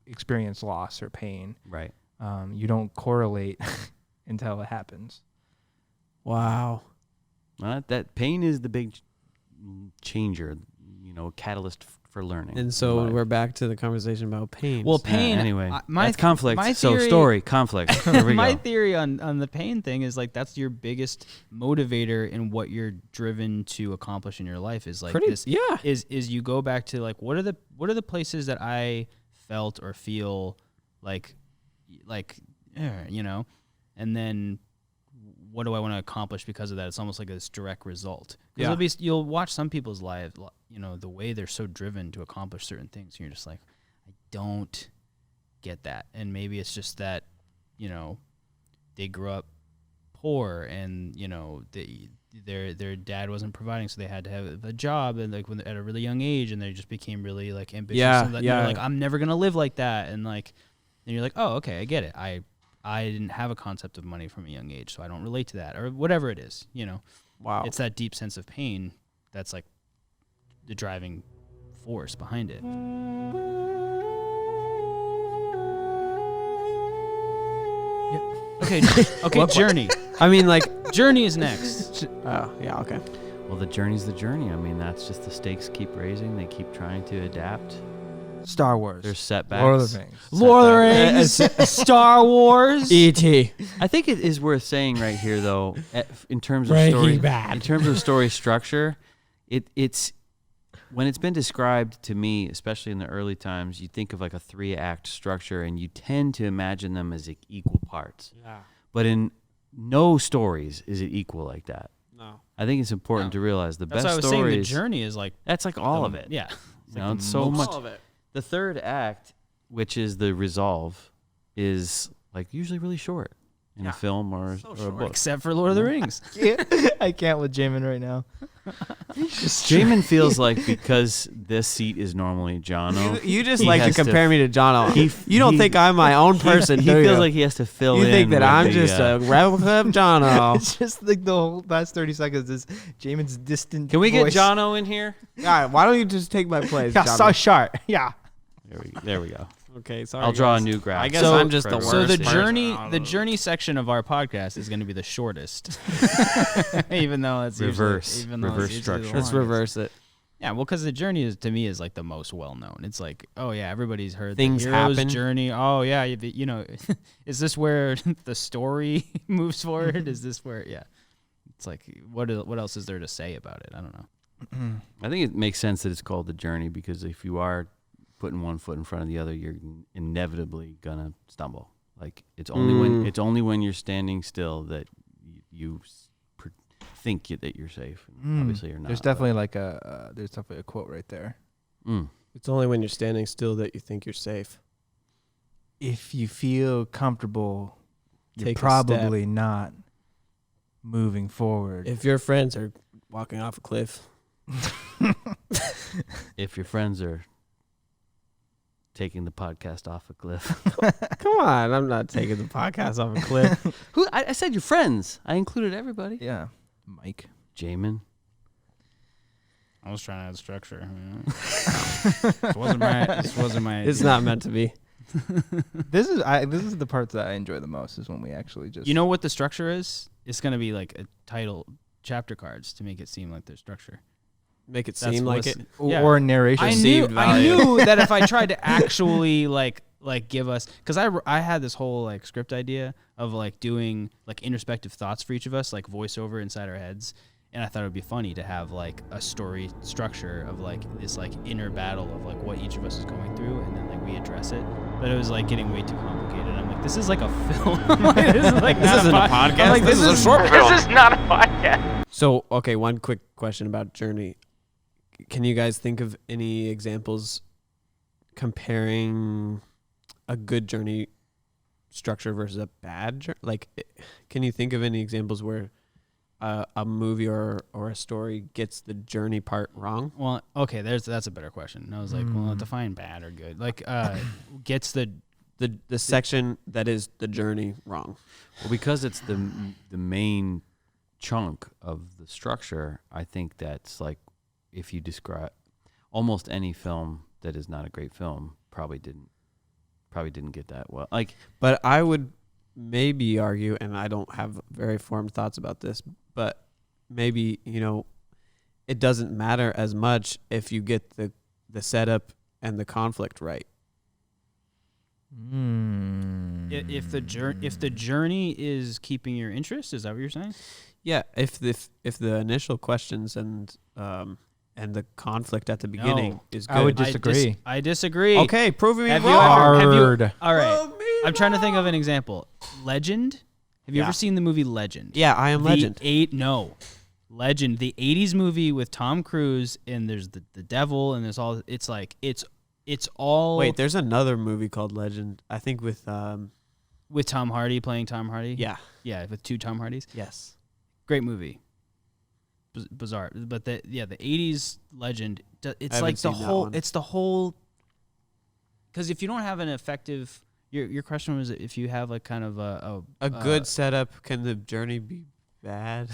experience loss or pain. Right. You don't correlate until it happens. Wow. That pain is the big changer, catalyst for learning. And so we're back to the conversation about pain. Well, pain. Anyway, my that's conflict. My So theory, story, conflict. Here we my go. theory on the pain thing is like that's your biggest motivator in what you're driven to accomplish in your life is like is you go back to like what are the places that I felt or feel like and then what do I want to accomplish because of that? It's almost like this direct result. Yeah. Because you'll watch some people's lives, the way they're so driven to accomplish certain things. And you're just like, I don't get that. And maybe it's just that, they grew up poor and, their dad wasn't providing, so they had to have a job, and like at a really young age, and they just became really like ambitious. Yeah, and that, yeah. Like, I'm never gonna live like that, and you're like, oh, okay, I get it. I didn't have a concept of money from a young age, so I don't relate to that, or whatever it is. Wow. It's that deep sense of pain that's like the driving force behind it. Okay, Journey. I mean, like, Journey is next. oh, yeah, okay. Well, the journey's the journey. I mean, that's just the stakes keep raising. They keep trying to adapt. Star Wars. There's setbacks. Lord of the Rings. Lord of the Rings, Star Wars, E.T. I think it is worth saying right here, though, in terms of Breaking story, Bad. in terms of story structure, it's when it's been described to me, especially in the early times, you think of like a 3-act structure, and you tend to imagine them as like equal parts. Yeah. But in no stories is it equal like that. No. I think it's important to realize the That's best why I was saying the stories. journey is like That's like all of it. Yeah, It's so much. All of it. The third act, which is the resolve, is like usually really short in a film or a book. except for Lord of the Rings. I can't with Jamin right now. Jamin feels like because this seat is normally Jono. You just he like to has compare me to John. he- You don't he- think I'm my own person, he do feels you? like he has to fill You in. think that with I'm the, just a replica of John? It's just like the whole last 30 seconds is Jamin's distant Can we get voice. Jono in here? Yeah, why don't you just take my place, Yeah, John? so sharp. Yeah. There we go. Okay, sorry. I'll draw guys. a new graph. I guess So- I'm just the worst. So the person. journey section of our podcast is going to be the shortest, even though it's Reverse usually structure. the Let's longest. reverse it. Yeah, well, because the journey is to me is like the most well known. It's like, oh yeah, everybody's heard Things the hero's happen. journey. Oh yeah, is this where the story moves forward? Is this where? Yeah, it's like what else is there to say about it? I don't know. I think it makes sense that it's called the journey because if you are putting one foot in front of the other, you're inevitably gonna stumble. Like it's only when you're standing still that you think that you're safe. Obviously, you're not. There's definitely there's definitely a quote right there. It's only when you're standing still that you think you're safe. If you feel comfortable, you're Take a probably not moving forward. If your friends are walking off a cliff, If your friends are taking the podcast off a cliff. come on, I'm not taking the podcast off a cliff. Who? I said your friends. I included everybody. Yeah, Mike. Jamin. I was trying to add structure. This wasn't my. It's not meant to be. This is the part that I enjoy the most is when we actually just. You know what the structure is? It's gonna be like a title, chapter cards to make it seem like there's structure. Make it That's seem like what's- it. yeah. or narration. I Perceived value. knew that if I tried to actually like give us, because I had this whole like script idea of like doing like introspective thoughts for each of us, like voiceover inside our heads, and I thought it would be funny to have like a story structure of like this like inner battle of like what each of us is going through, and then like we address it. But it was like getting way too complicated. I'm like, this is like a film. This is like This isn't a podcast. I'm like, This is a short film. This is not a podcast. So, okay, one quick question about Journey. Can you guys think of any examples comparing a good journey structure versus a bad journey? Like, can you think of any examples where a movie or a story gets the journey part wrong? Well, okay, that's a better question. And I was like, well, define bad or good. Like, gets the The section that is the journey wrong. Well, because it's the main chunk of the structure, I think that's like if you describe almost any film that is not a great film probably didn't get that well. Like, But I would maybe argue, and I don't have very formed thoughts about this, but maybe, it doesn't matter as much if you get the setup and the conflict right. if the journey is keeping your interest, is that what you're saying? Yeah, if the initial questions and the conflict at the beginning is good. I would disagree. I disagree. Okay, prove me Have you wrong. ever- have you- Hard. All right. I'm trying to think of an example. Legend Have you ever seen the movie Legend? Yeah, I Am Legend. Legend, the 80s movie with Tom Cruise, and there's the devil, and there's all, it's like, it's all. Wait, there's another movie called Legend, I think with Tom Hardy playing Tom Hardy? Yeah. Yeah, with 2 Tom Hardys. Yes. Great movie. Bizarre. But the 80s Legend, it's like the whole, because if you don't have an effective, your question was if you have a kind of a good setup, can the journey be bad?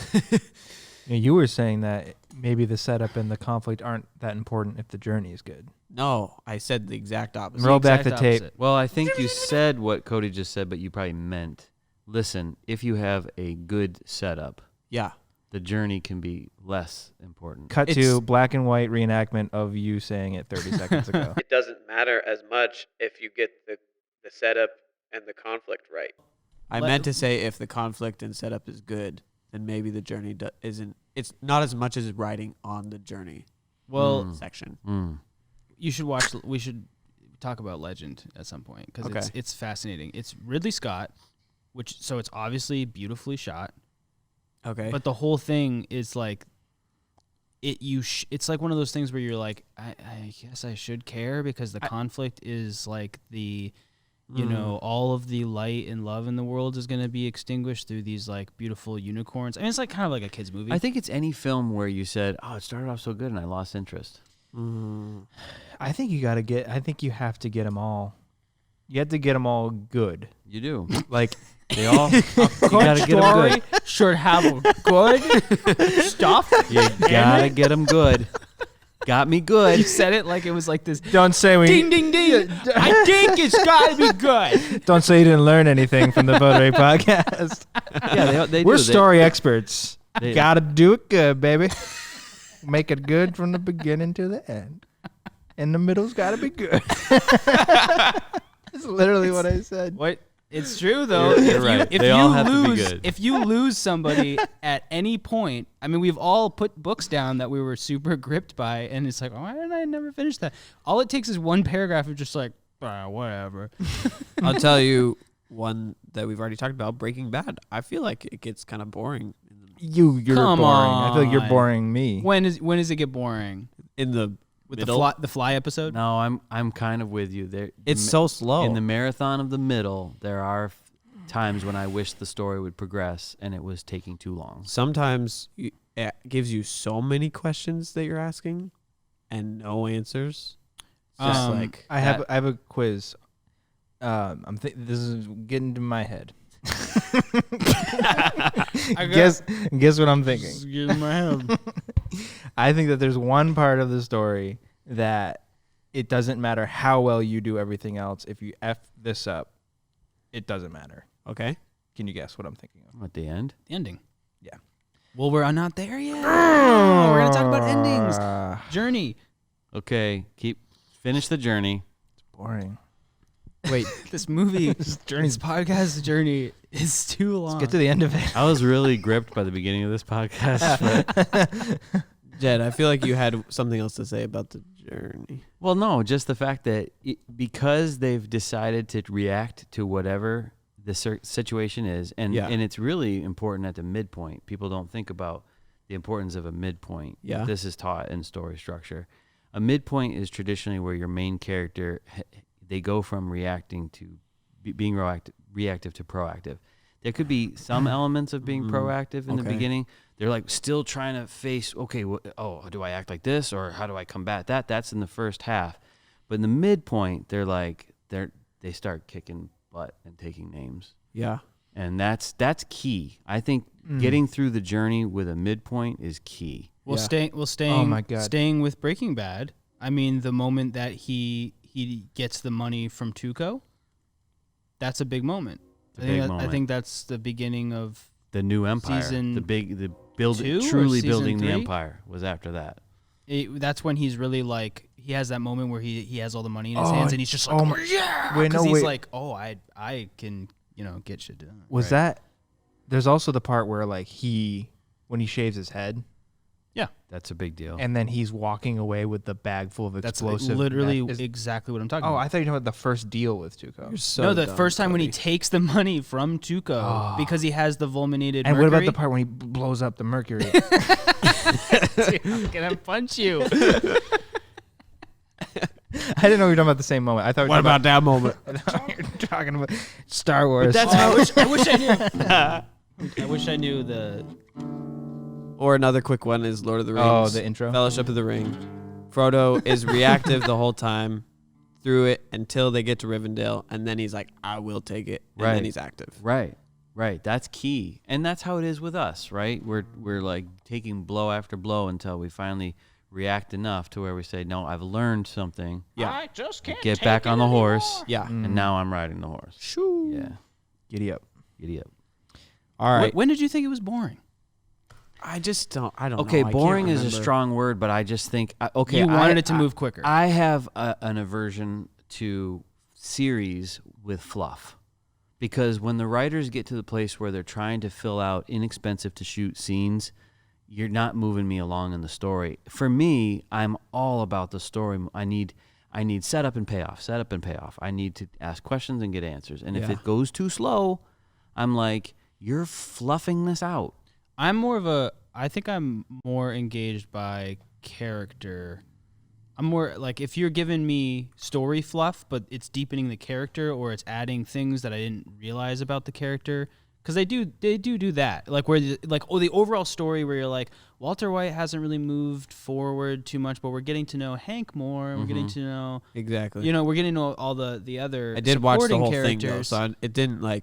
You were saying that maybe the setup and the conflict aren't that important if the journey is good. No, I said the exact opposite. Roll back the tape. Well, I think you said what Cody just said, but you probably meant, listen, if you have a good setup, the journey can be less important. Cut to black and white reenactment of you saying it 30 seconds ago. It doesn't matter as much if you get the setup and the conflict right. I meant to say if the conflict and setup is good, then maybe the journey isn't. It's not as much as writing on the journey. Section. You should watch. We should talk about Legend at some point because it's fascinating. It's Ridley Scott, so it's obviously beautifully shot. Okay. But the whole thing is like it's like one of those things where you're like, I guess I should care because the conflict is like all of the light and love in the world is going to be extinguished through these like beautiful unicorns. I mean, it's like kind of like a kid's movie. I think it's any film where you said, "Oh, it started off so good and I lost interest." I think you have to get them all. You have to get them all good. You do. Like they all. You gotta get them good. Should have good stuff. You gotta get them good. Got me good. You said it like it was like this. Don't say we. Ding ding ding. I think it's gotta be good. Don't say you didn't learn anything from the Votary Podcast. Yeah, they We're do. story experts. Gotta do it good, baby. Make it good from the beginning to the end. And the middle's gotta be good. That's literally what I said. What? It's true though. You're right. They all have to be good. If you lose somebody at any point, I mean, we've all put books down that we were super gripped by, and it's like, why did I never finish that? All it takes is one paragraph of just like, whatever. I'll tell you one that we've already talked about, Breaking Bad. I feel like it gets kind of boring. You're Come boring. on. I feel like you're boring me. When does it get boring? In the With middle? the fly episode? No, I'm kind of with you there. It's so slow. In the marathon of the middle, there are times when I wish the story would progress and it was taking too long. Sometimes it gives you so many questions that you're asking and no answers. It's just like I have a quiz. This is getting to my head. Guess what I'm thinking. I think that there's one part of the story that it doesn't matter how well you do everything else. If you F this up, it doesn't matter. Okay. Can you guess what I'm thinking of? At the end? The ending. Yeah. Well, we're not there yet. We're going to talk about endings. Journey. Okay, finish the journey. It's boring. Wait, this movie, this podcast journey is too long. Let's get to the end of it. I was really gripped by the beginning of this podcast. Jed, I feel like you had something else to say about the journey. Well, no, just the fact that because they've decided to react to whatever the situation is, and it's really important at the midpoint. People don't think about the importance of a midpoint. Yeah. This is taught in story structure. A midpoint is traditionally where your main character, they go from reacting to being reactive to proactive. There could be some elements of being proactive in the beginning. They're like still trying to face, okay, do I act like this or how do I combat that? That's in the first half. But in the midpoint, they're like, they start kicking butt and taking names. Yeah. And that's key. I think getting through the journey with a midpoint is key. Staying Oh my God. Staying with Breaking Bad, I mean, the moment that he gets the money from Tuco, that's a big moment. I think that's the beginning of the new empire. Truly building the empire was after that. That's when he's really like, he has that moment where he has all the money in his hands and he's just like, he's like, I can, get shit done. Was that? There's also the part where like when he shaves his head, Yeah. That's a big deal. And then he's walking away with the bag full of That's explosive. literally that is- exactly what I'm talking Oh, about. I thought you were talking about the first deal with Tuco. You're so No, the dumb, first time when he Cody. takes the money from Tuco Oh. because he has the fulminated And mercury. what about the part when he blows up the mercury? I'm gonna punch you. I didn't know we were talking about the same moment. I thought we were What about that moment? you're talking about Star Wars. That's I wish I knew. I wish I knew the. Or another quick one is Lord of the Rings. Oh, the intro. Fellowship of the Ring. Frodo is reactive the whole time through it until they get to Rivendell, and then he's like, I will take it. And Right. then he's active. Right. That's key. And that's how it is with us, right? We're like taking blow after blow until we finally react enough to where we say, no, I've learned something. Yeah. I just can't Get back on the horse. Yeah. And now I'm riding the horse. Shoo. Yeah. Giddy up. Giddy up. All right. When did you think it was boring? I don't know. Okay, I can't boring is a remember. strong word, but I just think, okay. You wanted I- it to move quicker. I have an aversion to series with fluff, because when the writers get to the place where they're trying to fill out inexpensive to shoot scenes, you're not moving me along in the story. For me, I'm all about the story. I need setup and payoff, I need to ask questions and get answers. And if Yeah. it goes too slow, I'm like, you're fluffing this out. I think I'm more engaged by character. I'm more like, if you're giving me story fluff, but it's deepening the character or it's adding things that I didn't realize about the character. Because they do that, like where the overall story where you're like, Walter White hasn't really moved forward too much, but we're getting to know Hank more, and we're getting to know, Exactly. we're getting to know all the other I did watch the supporting whole characters. thing though, so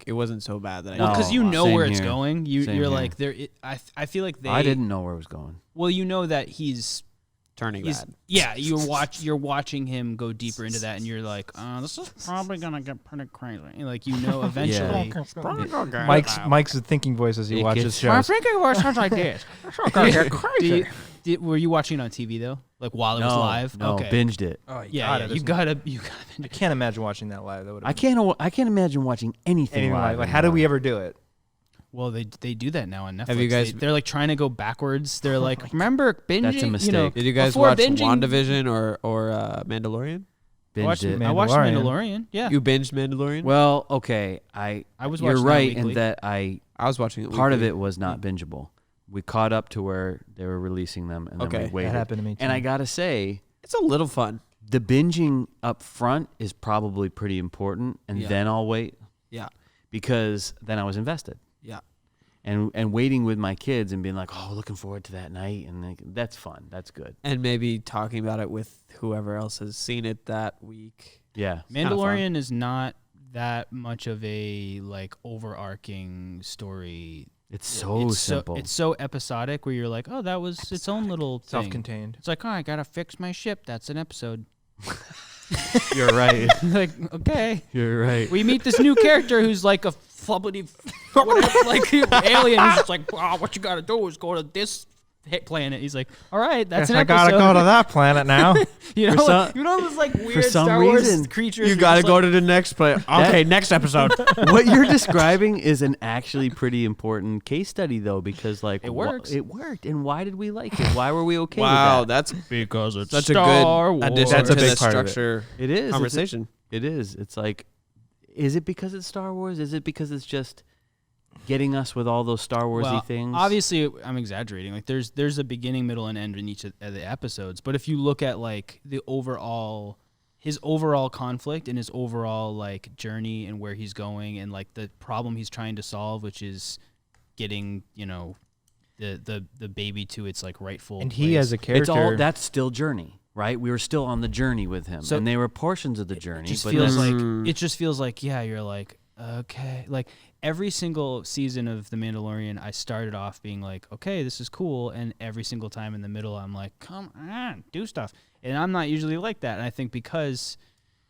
it wasn't so bad that I. No. Well, because you know Same where it's here. going. Same You're here. like there. I feel like I didn't know where it was going. Well, you know that he's turning bad. yeah. You're watching him go deeper into that, and you're like, this is probably gonna get pretty crazy. Like eventually. Mike's thinking voice as he It watches gets- shows. thinking about sounds like this. Were you watching it on TV though? Like while it was live? No, Okay. binged it. Oh, Yeah, you gotta. I can't imagine watching that live. That would I can't imagine watching anything live. like how did we ever do it? Well, they do that now on Netflix. Have you guys- They're like trying to go backwards. They're like, remember binging? That's a mistake. You know, Did you guys before watch binging, WandaVision or Mandalorian? Binged it. I watched Mandalorian. Mandalorian. Yeah, You binged Mandalorian? Well, okay. I was You're watching that right weekly. in that I was watching it. part of weekly. it was not bingeable. We caught up to where they were releasing them, and then Okay. we That waited. That happened to me too. And I gotta say, It's a little fun. the binging up front is probably pretty important, and Yeah. then I'll wait Yeah. because then I was invested. Yeah. And waiting with my kids and being like, oh, looking forward to that night, and like, that's fun. That's good. And maybe talking about it with whoever else has seen it that week. Yeah. kinda Mandalorian is not that much of a like overarching story. It's so simple. It's so episodic where you're like, oh, that was its own little thing. Self-contained. It's like, oh, I gotta fix my ship. That's an episode. You're right. Like, okay. You're right. We meet this new character who's like a flubbity, whatever, like alien. Who's just like, oh, what you gotta do is go to this hit planet. He's like, all right, that's an I episode. gotta go to that planet now. You know, For some- like, you know those like weird some Star Wars reason, creatures. You who got to just, go like, to the next place. Okay, next episode. What you're describing is an actually pretty important case study, though, because like It works. it worked, and why did we like it? Why were we okay Wow, with that? that's because it's such Star a good Wars. addition That's a to big the part of it. structure It is conversation. It is. It's like, is it because it's Star Wars? Is it because it's just getting us with all those Star Warsy Well, things? obviously, I'm exaggerating. Like, there's a beginning, middle, and end in each of the episodes. But if you look at like his overall conflict and his overall like journey and where he's going and like the problem he's trying to solve, which is getting the baby to its like rightful. And he place. as a character. it's all that's still journey, right? We were still on the journey with him, So- and they were portions of the journey. It just but feels then- like it just feels like you're like, okay, like every single season of The Mandalorian, I started off being like, okay, this is cool, and every single time in the middle, I'm like, come on, do stuff, and I'm not usually like that, and I think because,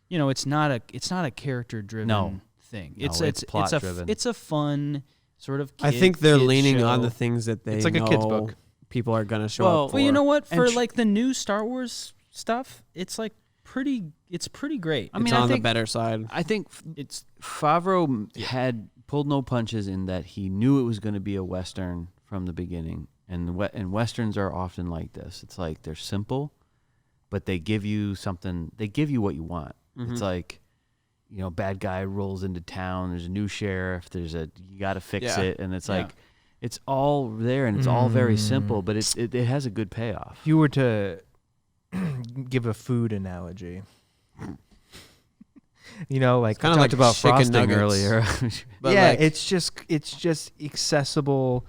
it's not a character driven thing. No, It's it's plot-driven. It's a fun sort of. I think they're kid leaning on show. the things that they It's like a know kid's book. people are going to show Well, up for. Well, you know what? And For like the new Star Wars stuff, it's like pretty. It's pretty great. I It's mean, on I the think better side. I think It's Favreau had pulled no punches in that he knew it was going to be a Western from the beginning, And Westerns are often like this. It's like they're simple, but they give you something. They give you what you want. Mm-hmm. It's like, bad guy rolls into town. There's a new sheriff. You got to fix it. And it's like, it's all there and it's all very simple, but it has a good payoff. If you were to give a food analogy, like kind of like about chicken frosting nuggets earlier. But yeah, like it's just accessible.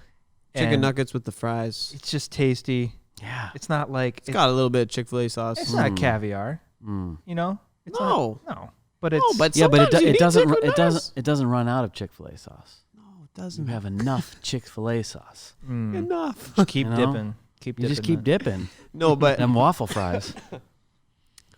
chicken and nuggets with the fries. It's just tasty. Yeah. It's not like It's got a little bit of Chick-fil-A sauce. it's not caviar. Mm. It's No. no. But it's but Yeah, but sometimes you need it doesn't run out of Chick-fil-A sauce. No, it doesn't. You have enough Chick-fil-A sauce. enough. Just keep You know? dipping. You just keep dipping. No, but Them waffle fries.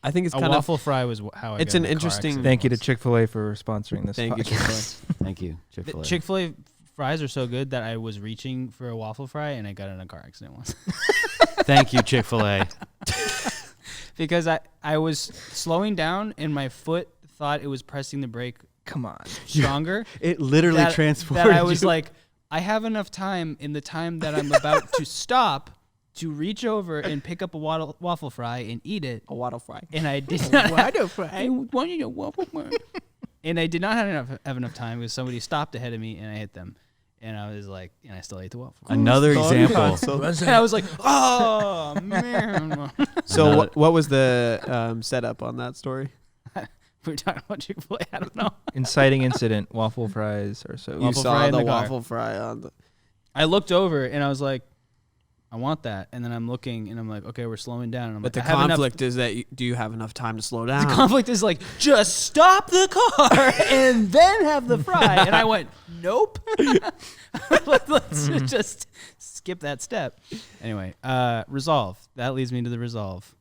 I think it's A kind of waffle fry was how I It's got an in a car interesting- accident Thank you to once. Chick-fil-A for sponsoring this Thank you, podcast. Thank you, Chick-fil-A. Chick-fil-A fries are so good that I was reaching for a waffle fry and I got in a car accident once. Thank you, Chick-fil-A. Because I was slowing down and my foot thought it was pressing the brake Come on. stronger. It literally that, transformed that I was you. like, I have enough time in the time that I'm about to stop to reach over and pick up a waffle fry and eat it. a waddle fry. And I did not Waffle fry. I wanted a waffle fry. And I did not have enough time because somebody stopped ahead of me and I hit them. And I was like, and I still ate the waffle fry. Another example. And I was like, oh, man. So what was the setup on that story? We were talking about Chick-fil-A. I don't know. Inciting incident. Waffle fries are so. You Waffle saw fry in the the car. waffle fry on the. I looked over and I was like, I want that. And then I'm looking and I'm like, okay, we're slowing down. And I'm But like, the I have enough- conflict is that do you have enough time to slow down? The conflict is like, just stop the car and then have the fry. And I went, nope. Let's just skip that step. Anyway, resolve. That leads me to the resolve.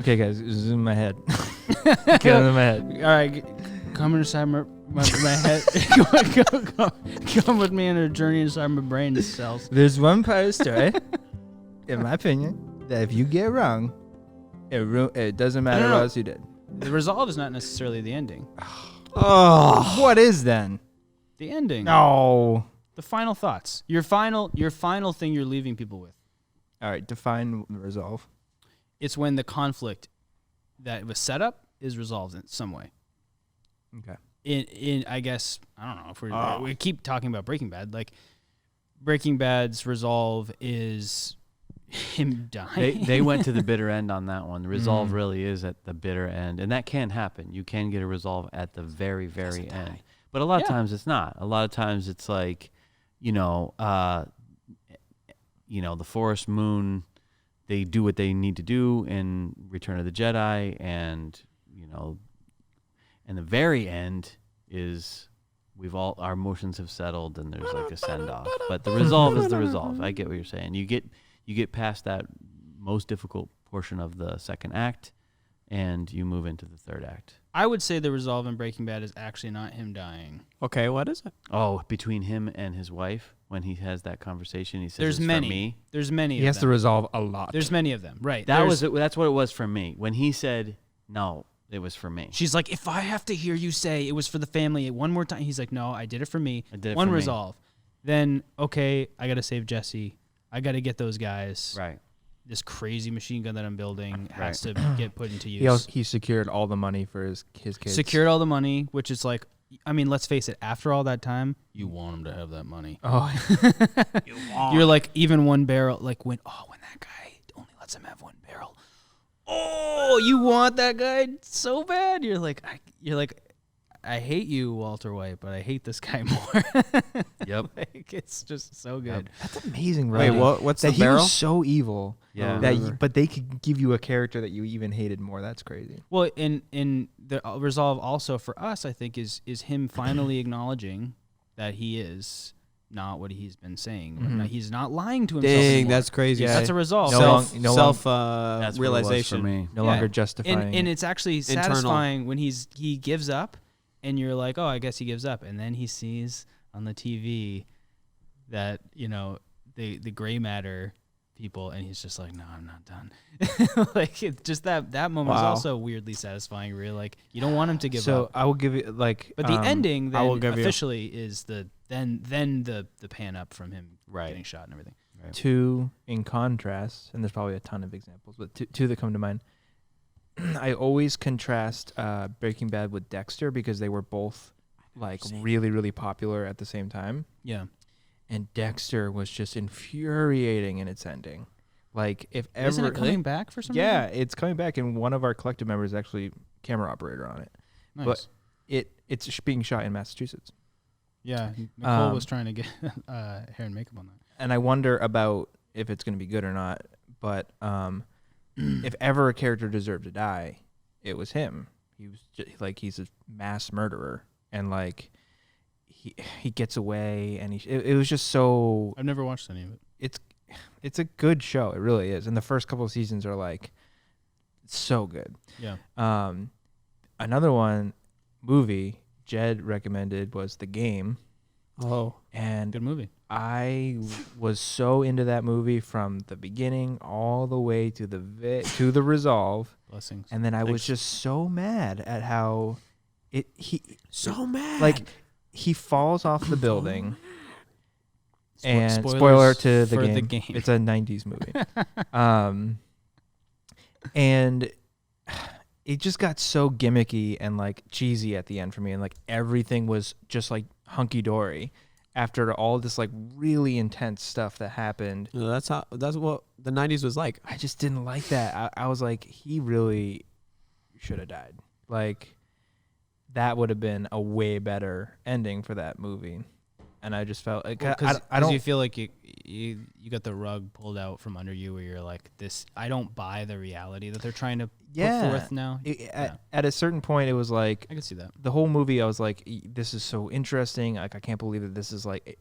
Okay, guys, this is in my head. Get in my head. All right, come inside my head. come with me on a journey inside my brain cells. There's one part of the story, in my opinion, that if you get wrong, it doesn't matter No. what else you did. The resolve is not necessarily the ending. Oh, what is then? The ending. No. The final thoughts. Your final thing you're leaving people with. All right, define resolve. It's when the conflict that was set up is resolved in some way. Okay. In I guess I don't know if we keep talking about Breaking Bad. Like Breaking Bad's resolve is him dying. They went to the bitter end on that one. The resolve really is at the bitter end, and that can happen. You can get a resolve at the very, very end. But a lot of times it's not. A lot of times it's like, the Forest Moon. They do what they need to do in Return of the Jedi, and and the very end is our emotions have settled, and there's like a send off. But the resolve is the resolve. I get what you're saying. You get past that most difficult portion of the second act, and you move into the third act. I would say the resolve in Breaking Bad is actually not him dying. Okay, what is it? Oh, between him and his wife, when he has that conversation, he says, There's it's many. for me. There's many. He of has them. to resolve a lot. There's many of them. Right. That's what it was for me. When he said, no, it was for me. She's like, if I have to hear you say it was for the family one more time, he's like, no, I did it for me. I did it one for me. resolve. Then, okay, I got to save Jesse. I got to get those guys. Right. This crazy machine gun that I'm building has to get put into use. He secured all the money for his kids. Secured all the money, which is like, I mean, let's face it. After all that time, you want him to have that money. Oh, You're like, even one barrel, like when that guy only lets him have one barrel. Oh, you want that guy so bad. You're like, I hate you, Walter White, but I hate this guy more. Yep. Like, it's just so good. that's amazing, Wait, right? what's that the he barrel? was so evil. Yeah. But they could give you a character that you even hated more. That's crazy. Well, in the resolve also for us, I think is him finally acknowledging that he is not what he's been saying. Mhm. He's not lying to himself. Dang, anymore. that's crazy. Yeah. That's a resolve. Self That's realization. what it was for me. No Yeah. longer justifying. And it's actually Internal. satisfying when he gives up, and you're like, oh, I guess he gives up, and then he sees on the TV that the gray matter people, and he's just like, no, I'm not done. Like it's just that moment is also weirdly satisfying. Where you're like, you don't want him to give up. So I will give you like, But the ending then I will give you- officially is the pan up from him Right. getting shot and everything. Right. two in contrast, and there's probably a ton of examples, but two that come to mind. I always contrast Breaking Bad with Dexter because they were both like really, really popular at the same time. Yeah. And Dexter was just infuriating in its ending. Like if ever, Isn't it coming back for some reason? yeah, it's coming back, and one of our collective members is actually camera operator on it. Nice. But it's being shot in Massachusetts. Yeah, Nicole was trying to get hair and makeup on that. And I wonder about if it's going to be good or not. But if ever a character deserved to die, it was him. He was like he's a mass murderer, and like he gets away, and it was just so. I've never watched any of it. It's a good show. It really is. And the first couple of seasons are like so good. Yeah. Another movie Jed recommended was The Game. Oh, And Good movie. I was so into that movie from the beginning all the way to the resolve. Blessings. And then I was just so mad at how so mad. like he falls off the building. And Spoilers spoiler to for the game. It's a 90s movie. And it just got so gimmicky and like cheesy at the end for me, and like everything was just like hunky dory after all this like really intense stuff that happened. No, that's what the 90s was like. I just didn't like that. I was like, he really should have died. Like that would have been a way better ending for that movie. And I just felt like I don't. You feel like you got the rug pulled out from under you, where you're like, this. I don't buy the reality that they're trying to put forth now. At a certain point, it was like I can see that. the whole movie. I was like, this is so interesting. Like I can't believe that this is like,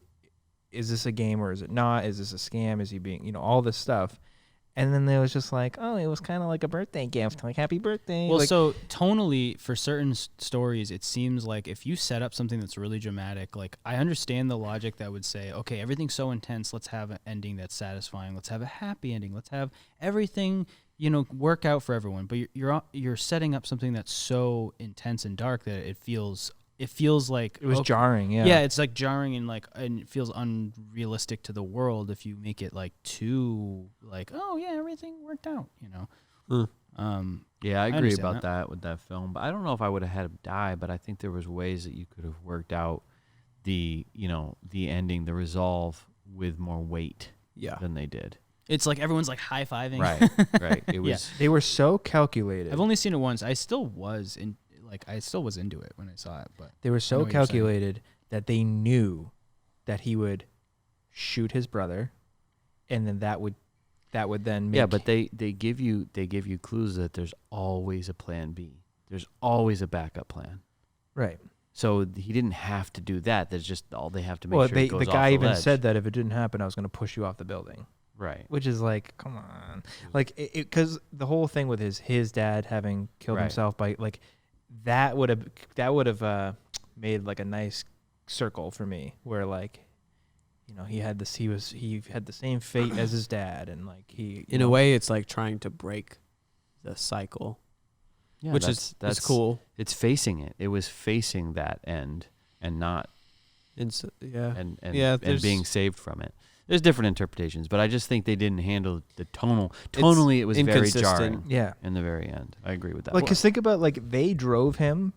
is this a game or is it not? Is this a scam? Is he being, all this stuff? And then there was just like, oh, it was kind of like a birthday gift, like happy birthday. Well, like, so tonally, for certain stories, it seems like if you set up something that's really dramatic, like I understand the logic that would say, okay, everything's so intense, let's have an ending that's satisfying, let's have a happy ending, let's have everything, work out for everyone. But you're setting up something that's so intense and dark that it feels like it was jarring. Yeah, it's like jarring and it feels unrealistic to the world if you make it like too like, oh yeah, everything worked out, Yeah, I agree understand about that with that film, but I don't know if I would have had him die. But I think there was ways that you could have worked out the ending, the resolve with more weight than they did. It's like everyone's like high-fiving. Right. It was. They were so calculated. I've only seen it once. I still was into it when I saw it, but They were I so know what you're saying. calculated that they knew that he would shoot his brother, and then that would then make Yeah, but they give you clues that there's always a plan B. There's always a backup plan. right. So he didn't have to do that. There's just all they have to make Well, sure it goes the off guy the even ledge. said that if it didn't happen, I was going to push you off the building. Right. Which is like, come on, like because the whole thing with his dad having killed Right. himself by like that would have made like a nice circle for me where like he had the same fate as his dad, and like In a way, it's like trying to break the cycle, Yeah, which is cool. It's facing it. It was facing that end and not And so, yeah, and being saved from it. There's different interpretations, but I just think they didn't handle the tonally it was very inconsistent. jarring. Yeah. In the very end. I agree with that. Like, cause think about like they drove him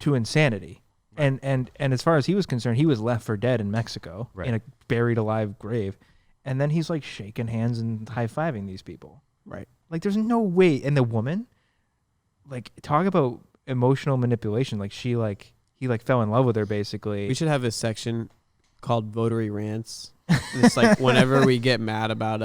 to insanity, and as far as he was concerned, he was left for dead in Mexico in a buried alive grave, and then he's like shaking hands and high fiving these people. Right. Like, there's no way. And the woman, like, talk about emotional manipulation. Like he fell in love with her basically. We should have a section called Votary Rants. It's like whenever we get mad about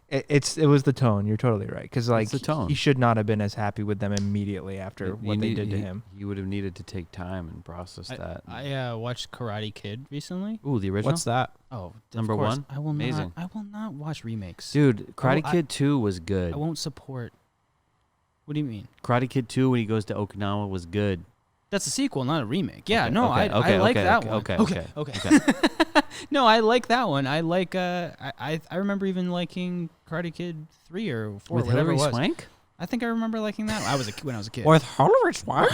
it was the tone. You're totally right. Because like the tone. he should not have been as happy with them immediately after what they did to him. He would have needed to take time and process that. I watched Karate Kid recently. Ooh, the original. what's that? Oh, Number of course. one? I will Amazing. not. I will not watch remakes. Dude, Karate Kid 2 was good. I won't support. What do you mean? Karate Kid 2 when he goes to Okinawa was good. That's a sequel, not a remake. Yeah, Okay, no, okay, I like okay, that okay, one. okay. No, I like that one. I like. I remember even liking Karate Kid 3 or 4, With whatever Hilary it was. Swank? I think I remember liking that. When I was a kid. With Hilary Swank?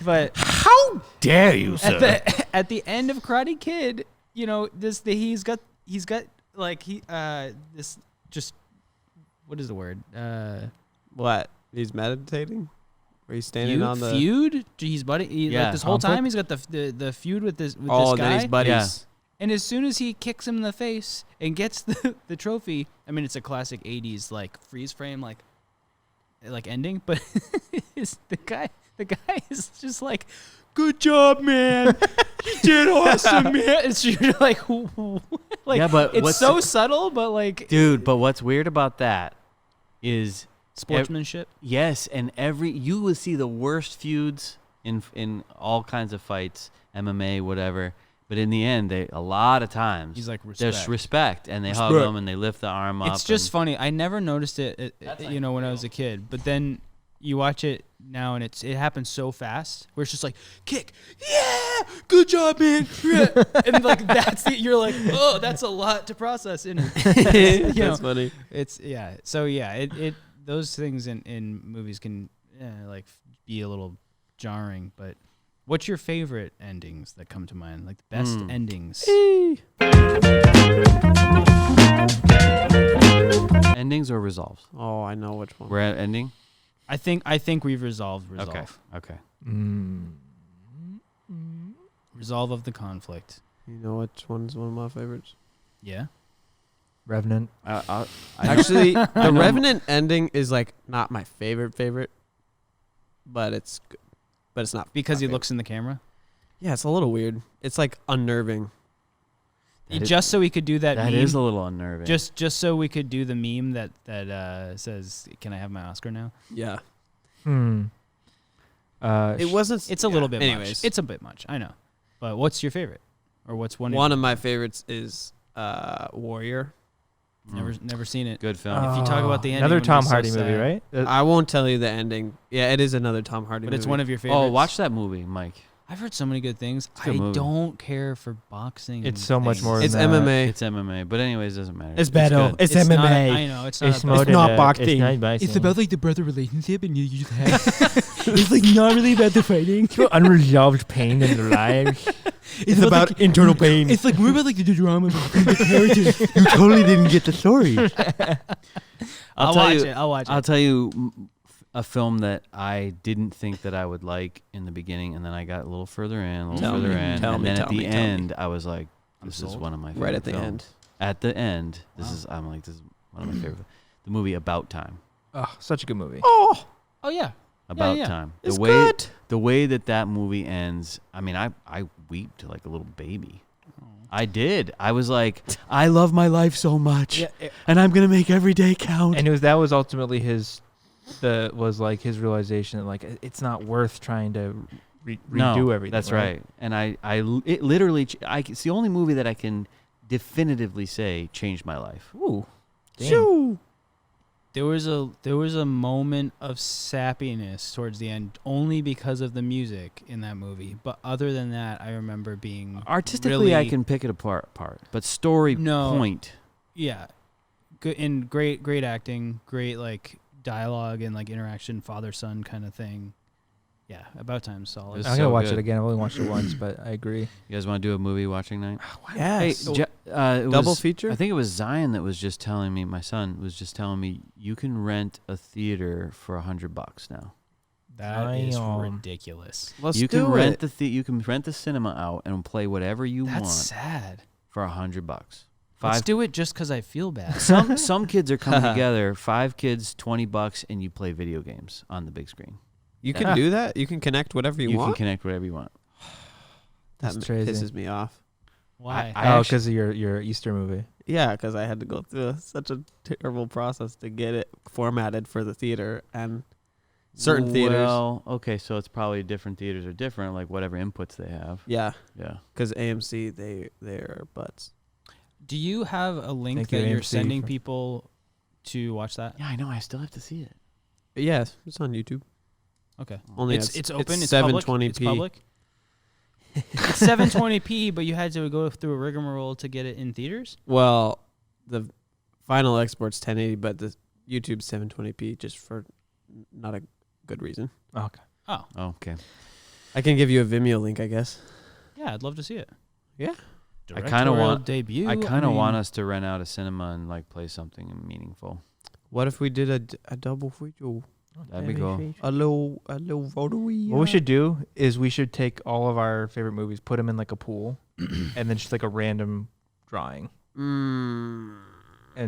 But How dare you, sir? at the end of Karate Kid, you know, he's got like this just what is the word? What? He's meditating? Or he's standing on the... feud. He's buddy. Yeah. Like this whole Conflict? time he's got the feud with this Oh, this and then guy. he's buddies. Yeah. And as soon as he kicks him in the face and gets the trophy, I mean, it's a classic 80s like freeze frame like ending, but the guy is just like, "Good job, man. You did awesome, man." It's you're like Yeah, but it's what's so subtle, but like Dude, but what's weird about that is sportsmanship. yes, and you will see the worst feuds in all kinds of fights, MMA, whatever. But in the end, a lot of times He's like, there's "Respect." respect, and they hug them and they lift the arm up. It's just and, funny. I never noticed it, That's you know, when I was a kid. But then you watch it now, and it happens so fast. Where it's just like kick, yeah, good job, man, yeah. And like you're like, oh, that's a lot to process. In it. That's funny. It's yeah. So yeah, it those things in movies can like be a little jarring. But what's your favorite endings that come to mind? Like the best endings. endings or resolves. Oh, I know which one. We're at ending. I think we've resolve. Okay. Resolve of the conflict. You know which one's one of my favorites? Yeah. Revenant. Actually, the know- Revenant ending is like not my favorite, but it's good. But it's not Because my he favorite. looks in the camera. Yeah, it's a little weird. It's like unnerving. Just so we could do that. That meme. is a little unnerving. Just so we could do the meme that says, "Can I have my Oscar now?" Yeah. It wasn't. It's a little bit anyways. much. It's a bit much. I know. But what's your favorite? Or what's one? One of my favorites is Warrior. Never seen it. Good film. If you talk about the ending, another it would be Tom so Hardy movie, sad. right? I won't tell you the ending. Yeah, it is another Tom Hardy But movie. it's one of your favorites. Oh, watch that movie, Mike. I've heard so many good things. It's a good I movie. don't care for boxing. It's so much things. more It's than that. MMA. It's MMA, but anyways, doesn't matter. It's better. good. It's Not, MMA. I know it's not. It's, a- more It's not than boxing. It's not boxing. It's about like the brother relationship, and you just have. It's like not really about the fighting. unresolved pain in their lives. It's about like, internal pain. It's like more about like the drama between the characters. You totally didn't get the story. I'll tell watch you- it. I'll watch it. I'll tell you a film that I didn't think that I would like in the beginning, and then I got a little further in, and Tell me, then tell at me. the end, I was like, I'm "This is sold. one of my favorite Right at the films. end. At the end, Wow. this is one of my favorite. The movie About Time. Oh, such a good movie. Oh, oh yeah. About yeah. Time. it's good. The way that movie ends, I mean, I weeped like a little baby. I did. I was like, I love my life so much, and I'm gonna make every day count. And that was ultimately his realization that like it's not worth trying to redo everything. That's right. And it literally, it's the only movie that I can definitively say changed my life. Ooh. Shoo. There was a moment of sappiness towards the end, only because of the music in that movie. But other than that, I remember being Artistically, I really- can pick it apart, but story No. point. yeah, good and great acting, great like dialogue and like interaction, father son kind of thing. Yeah, About Time solid. It's I'm so gonna watch good. it again. I've only watched it once, but I agree. You guys want to do a movie watching night? Yes. Hey, it Double was- feature? I think it was Zion that was just telling me. My son was just telling me you can rent a theater for $100 now. That is Damn. ridiculous. Let's you do can rent it. you can rent the cinema out and play whatever you That's want sad. for $100. Let's do it just because I feel bad. Some kids are coming together. 5 kids, $20, and you play video games on the big screen. You can do that. You can connect whatever you You want. can connect whatever you want. That That's crazy. pisses me off. Why? Oh, because of your Easter movie. Yeah, because I had to go through such a terrible process to get it formatted for the theater and certain theaters. Well, okay, so it's probably different theaters are different, like whatever inputs they have. Yeah, Yeah. because AMC they're butts. Do you have a link Thank you, that you're AMC, sending for- people to watch that? Yeah, I know. I still have to see it. But yeah, it's on YouTube. Okay. Only it's open. It's 720p. public. It's public. It's 720p, but you had to go through a rigmarole to get it in theaters. Well, the final export's 1080, but the YouTube's 720p just for not a good reason. Okay. Oh, Okay. I can give you a Vimeo link, I guess. yeah, I'd love to see it. Yeah. I kind of want debut. I kind of mean, want us to rent out a cinema and like play something meaningful. What if we did a double feature? That'd be cool. A little Votary. What we should do is we should take all of our favorite movies, put them in like a pool, and then just like a random drawing, and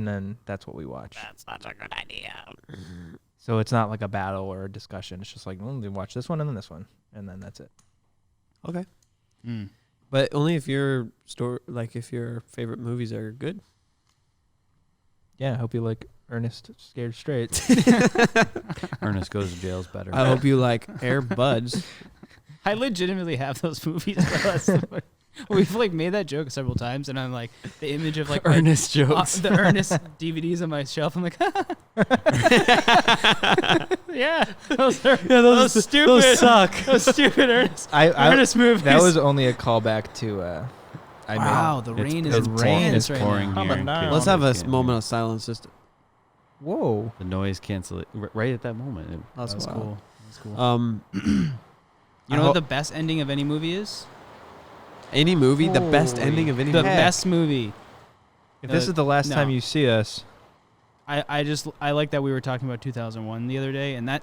then that's what we watch. That's such a good idea. So it's not like a battle or a discussion. It's just like, they watch this one and then this one, and then that's it. Okay. Mm. But only if your if your favorite movies are good. Yeah, I hope you like Ernest Scared Straight. Ernest Goes to Jail's better. I hope you like Air Buds. I legitimately have those movies. We've like made that joke several times, and I'm like the image of like Ernest jokes. the Ernest DVDs on my shelf. I'm like, yeah, those stupid, Those suck. those stupid Ernest I Ernest movies. that was only a callback to. wow, the rain is It's intense right pouring now. here. in down. case Let's have you a can't moment hear. of silence. Just Whoa. The noise cancel it right at that moment. that's That's wild. cool. That's cool. You I know ho- what the best ending of any movie is? Any movie, the best Holy- ending of any The movie. best movie. If this is the last no. time you see us, I like that we were talking about 2001 the other day, and that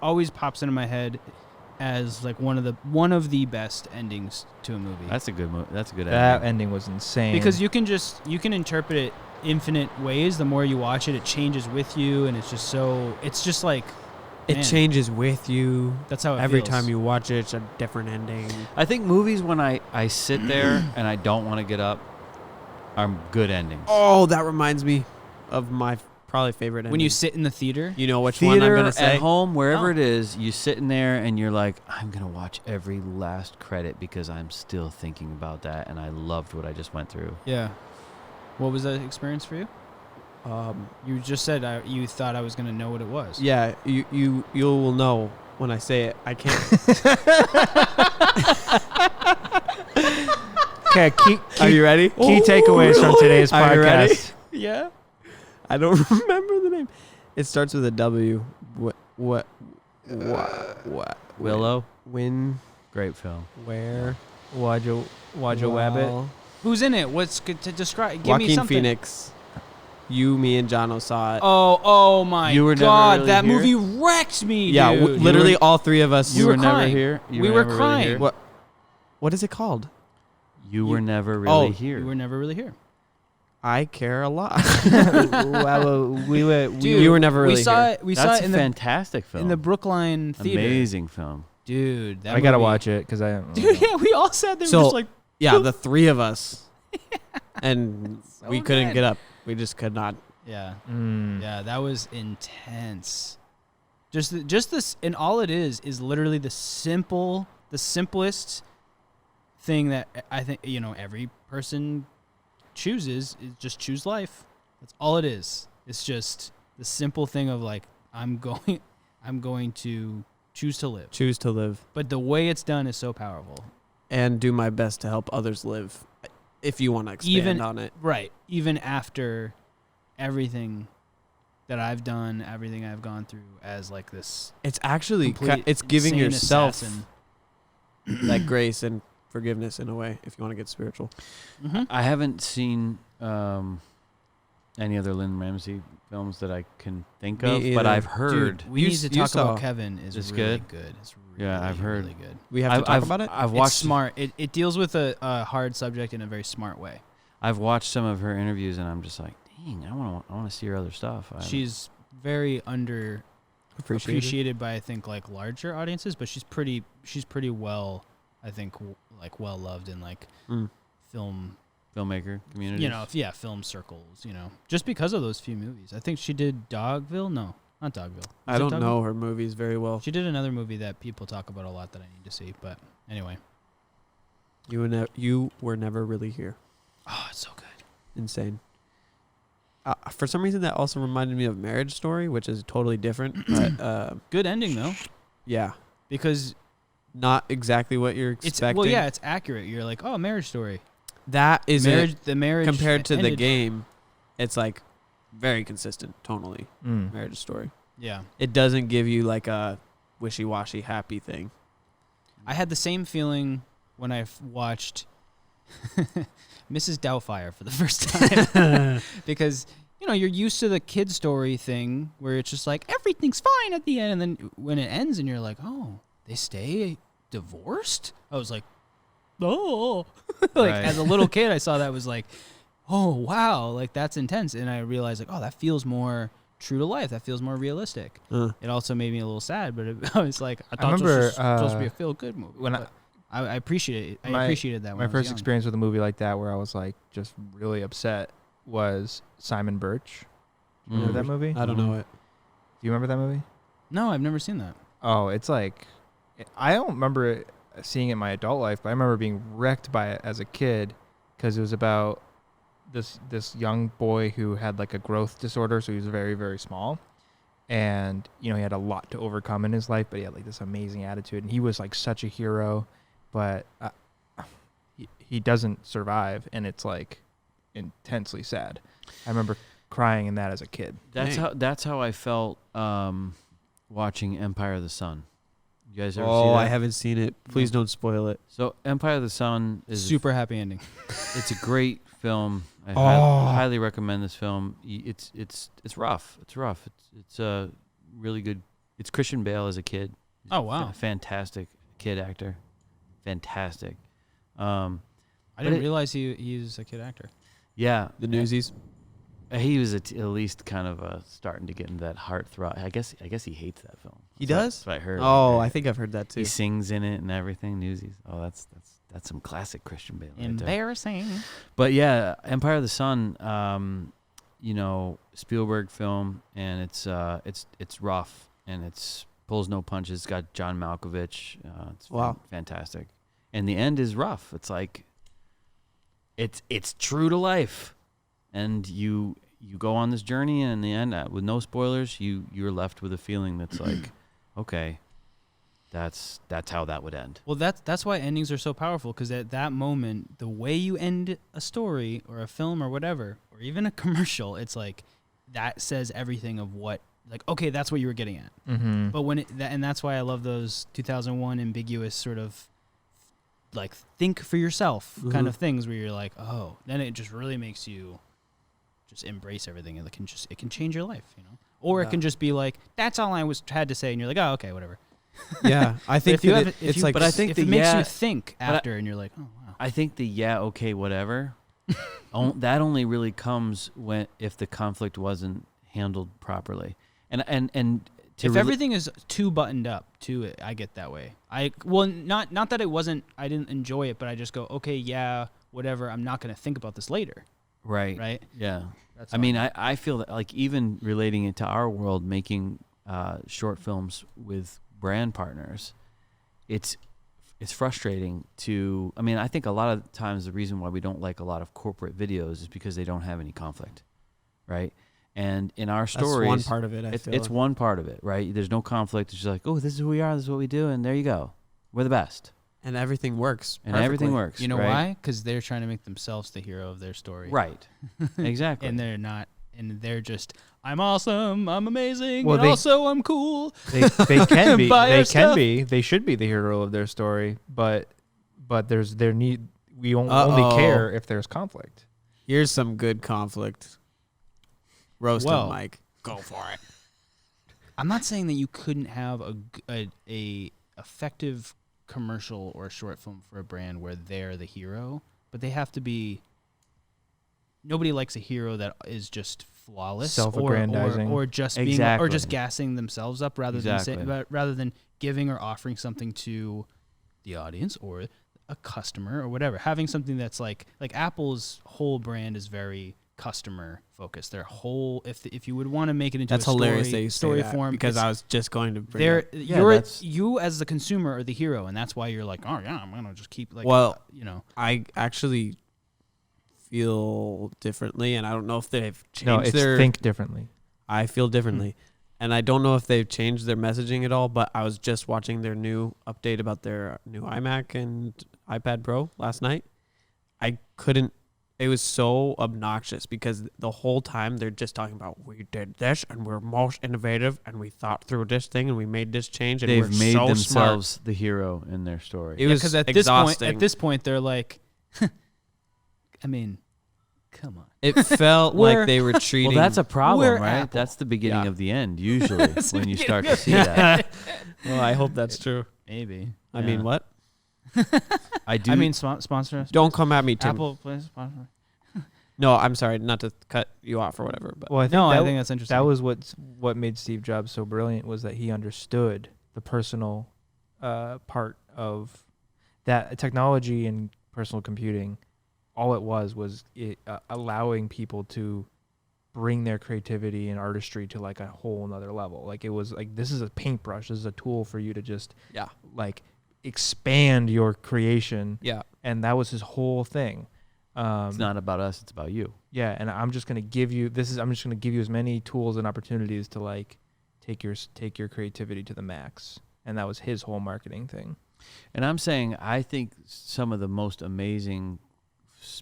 always pops into my head as like one of the best endings to a movie. That's a good. That's a good. that ending. ending was insane. Because you can interpret it infinite ways. The more you watch it, it changes with you, and it's just like It man, changes with you. That's how it Every feels. time you watch it, it's a different ending. I think movies when I sit there and I don't want to get up are good endings. Oh, that reminds me of my probably favorite ending. when you sit in the theater. You know which one I'm Theater, gonna say? at home, wherever Oh. it is, you sitting there and you're like, I'm gonna watch every last credit because I'm still thinking about that, and I loved what I just went through. Yeah. What was that experience for you? You just said you thought I was gonna know what it was. Yeah, you will know when I say it. I can't. okay, Are you ready? key takeaways from today's Are you ready? podcast. Yeah. I don't remember the name. It starts with a W. What? Willow, When? great film. Where? Wajo Wabbit. Well, Who's in it? What's good to describe? Give me Joaquin something. Phoenix. You, me, and Jono saw it. Oh my You were never God! really That here? movie wrecked me. yeah, dude. literally all three of us. You were were never crying. here. We were crying. What? What is it called? You were never really here. You were never really here. I care a lot. we were. Dude, you were never really we saw here. it. We That's saw a it in the fantastic film. in the Brookline theater. Amazing film. Dude, that I gotta movie- watch it because I. Dude, yeah, we all sat there So- just like Yeah, the three of us. And So we couldn't good. get up. We just could not. yeah. Mm. Yeah, that was intense. Just this, and all it is literally the simplest thing that I think every person chooses is just choose life. That's all it is. It's just the simple thing of like I'm going to choose to live. Choose to live. But the way it's done is so powerful. And do my best to help others live. If you want to expand Even- on it. Right. Even after everything that I've done, everything I've gone through as like this It's actually, complete it's giving insane yourself assassin. that grace and forgiveness in a way, if you want to get spiritual. Mhm. I haven't seen any other Lynn Ramsey films that I can think Me of, but either. I've heard. Dude, we You need s- to you talk saw- about Kevin. Is It's really good? good. It's really, Yeah, I've heard. really good. We have to talk about it? I've It's watched smart. It deals with a hard subject in a very smart way. I've watched some of her interviews, and I'm just like, dang, I want to see her other stuff. She's very under appreciated by I think like larger audiences, but she's pretty well, I think like well loved in like film, filmmaker community. film circles, just because of those few movies. I think she did Dogville. No, not Dogville. I Was it don't Dogville? know her movies very well. She did another movie that people talk about a lot that I need to see, but anyway. You were never really here. Oh, it's so good. Insane. For some reason, that also reminded me of Marriage Story, which is totally different. But Good ending though. Yeah. because Not exactly what you're it's expecting. it's accurate. You're like, oh, Marriage Story. That is The marriage compared to the ended- game. It's like very consistent tonally. Mm. Marriage Story. Yeah, It doesn't give you like a wishy-washy happy thing. I had the same feeling when I watched Mrs. Doubtfire for the first time because you're used to the kid story thing where it's just like everything's fine at the end, and then when it ends and you're like, oh, they stay divorced. I was like, oh, like Right. as a little kid, I saw that, was like, oh wow, like that's intense, and I realized like, oh, that feels more true to life. That feels more realistic. It also made me a little sad, but I was like, I thought remember, this was supposed to be a feel good movie. when but I appreciate it. I my- appreciated that. When My I was first young. experience with a movie like that, where I was like just really upset, was Simon Birch. Remember that movie? I don't know it. Do you remember that movie? No, I've never seen that. Oh, it's like, I don't remember it seeing it in my adult life, but I remember being wrecked by it as a kid because it was about this young boy who had like a growth disorder, so he was very, very small, and he had a lot to overcome in his life, but he had like this amazing attitude, and he was like such a hero, but he doesn't survive, and it's like intensely sad. I remember crying in that as a kid. That's how I felt watching Empire of the Sun. You guys ever see Oh, that? I haven't seen it. Please don't spoil it. So Empire of the Sun is Super happy ending. It's a great film. I highly recommend this film. It's rough. It's rough. It's a really good. It's Christian Bale as a kid. He's Oh, wow. fantastic kid actor. Fantastic. I didn't realize he's a kid actor. Yeah, The Newsies. he was at least kind of starting to get into that heartthrob. I guess he hates that film. He That's does? what I heard. Oh, I think I've heard that too. He sings in it and everything. Newsies. Oh, that's some classic Christian Bale. Right there. Embarrassing. But yeah, Empire of the Sun, Spielberg film, and it's rough and it's pulls no punches. It's got John Malkovich. It's Wow. fantastic, and the end is rough. It's like it's true to life, and you go on this journey, and in the end, with no spoilers, you're left with a feeling that's like, okay, that's how that would end. Well, that's why endings are so powerful, because at that moment, the way you end a story or a film or whatever, or even a commercial, it's like that says everything of what, like, okay, that's what you were getting at. Mm-hmm. But and that's why I love those 2001 ambiguous sort of like think for yourself kind of things where you're like, oh, then it just really makes you just embrace everything, and it can change your life, or it can just be like, that's all I had to say, and you're like, oh, okay, whatever. Yeah, I think it's like. But I think if it makes you think after, and you're like, oh wow. I think the okay, whatever, that only really comes if the conflict wasn't handled properly, and If everything is too buttoned up, I get that way. Not that it wasn't. I didn't enjoy it, but I just go, okay, yeah, whatever. I'm not going to think about this later. right, yeah. That's I mean, I feel that, like, even relating it to our world, making short films with brand partners, it's frustrating to. I mean, I think a lot of times the reason why we don't like a lot of corporate videos is because they don't have any conflict, right? And in our stories, that's one part of it. It's one part of it, right? There's no conflict. It's just like, oh, this is who we are. This is what we do, and there you go. We're the best, and everything works. and everything works. You know right? why? Because they're trying to make themselves the hero of their story. Right. Exactly. And they're not. And they're just, I'm awesome, I'm amazing, Well, and also I'm cool. They can be. Buy our They stuff. can be. They should be the hero of their story. But there's their need. We only care if there's conflict. Here's some good conflict. Roast Well, him, Mike. Go for it. I'm not saying that you couldn't have a effective commercial or short film for a brand where they're the hero, but they have to be. Nobody likes a hero that is just flawless, Self-aggrandizing. or just being, Exactly. or just gassing themselves up rather Exactly. rather than giving or offering something to the audience or a customer or whatever. Having something that's like Apple's whole brand is very customer focused. Their whole, if you would want to make it into That's a story, hilarious that you say story that, form, because it's- I was just going to bring there, up. you as the consumer are the hero, and that's why you're like, oh yeah, I'm gonna just keep like, Well, I actually feel differently, and I don't know if they've changed No, it's their. think differently. I feel differently, And I don't know if they've changed their messaging at all, but I was just watching their new update about their new iMac and iPad Pro last night. I couldn't, it was so obnoxious because the whole time they're just talking about, we did this and we're most innovative and we thought through this thing and we made this change. And They've we're made so themselves smart. the hero in their story. It was because at exhausting. this point, they're like, I mean, come on. It felt like they were treating. Well, that's a problem, We're right? Apple. That's the beginning Yeah. of the end, usually, when you start to see that. Well, I hope that's true. Maybe. I mean, what? I do. I mean, sponsor us. Don't come at me, Tim. Apple, please sponsor. No, I'm sorry, not to cut you off or whatever. But Well, I think No, that, I think that's interesting. that was what made Steve Jobs so brilliant was that he understood the personal part of that technology and personal computing. All it was it allowing people to bring their creativity and artistry to like a whole nother level. Like it was like, this is a paintbrush. This is a tool for you to just like expand your creation. Yeah. And that was his whole thing. it's not about us, it's about you. Yeah, and I'm just gonna give you as many tools and opportunities to like take your creativity to the max. And that was his whole marketing thing. And I'm saying, I think some of the most amazing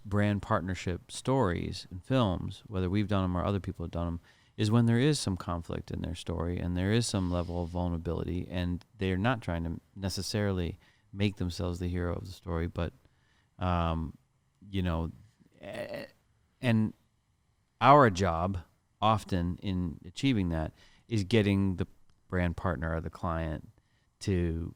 brand partnership stories and films, whether we've done them or other people have done them, is when there is some conflict in their story and there is some level of vulnerability, and they're not trying to necessarily make themselves the hero of the story, but and our job often in achieving that is getting the brand partner or the client to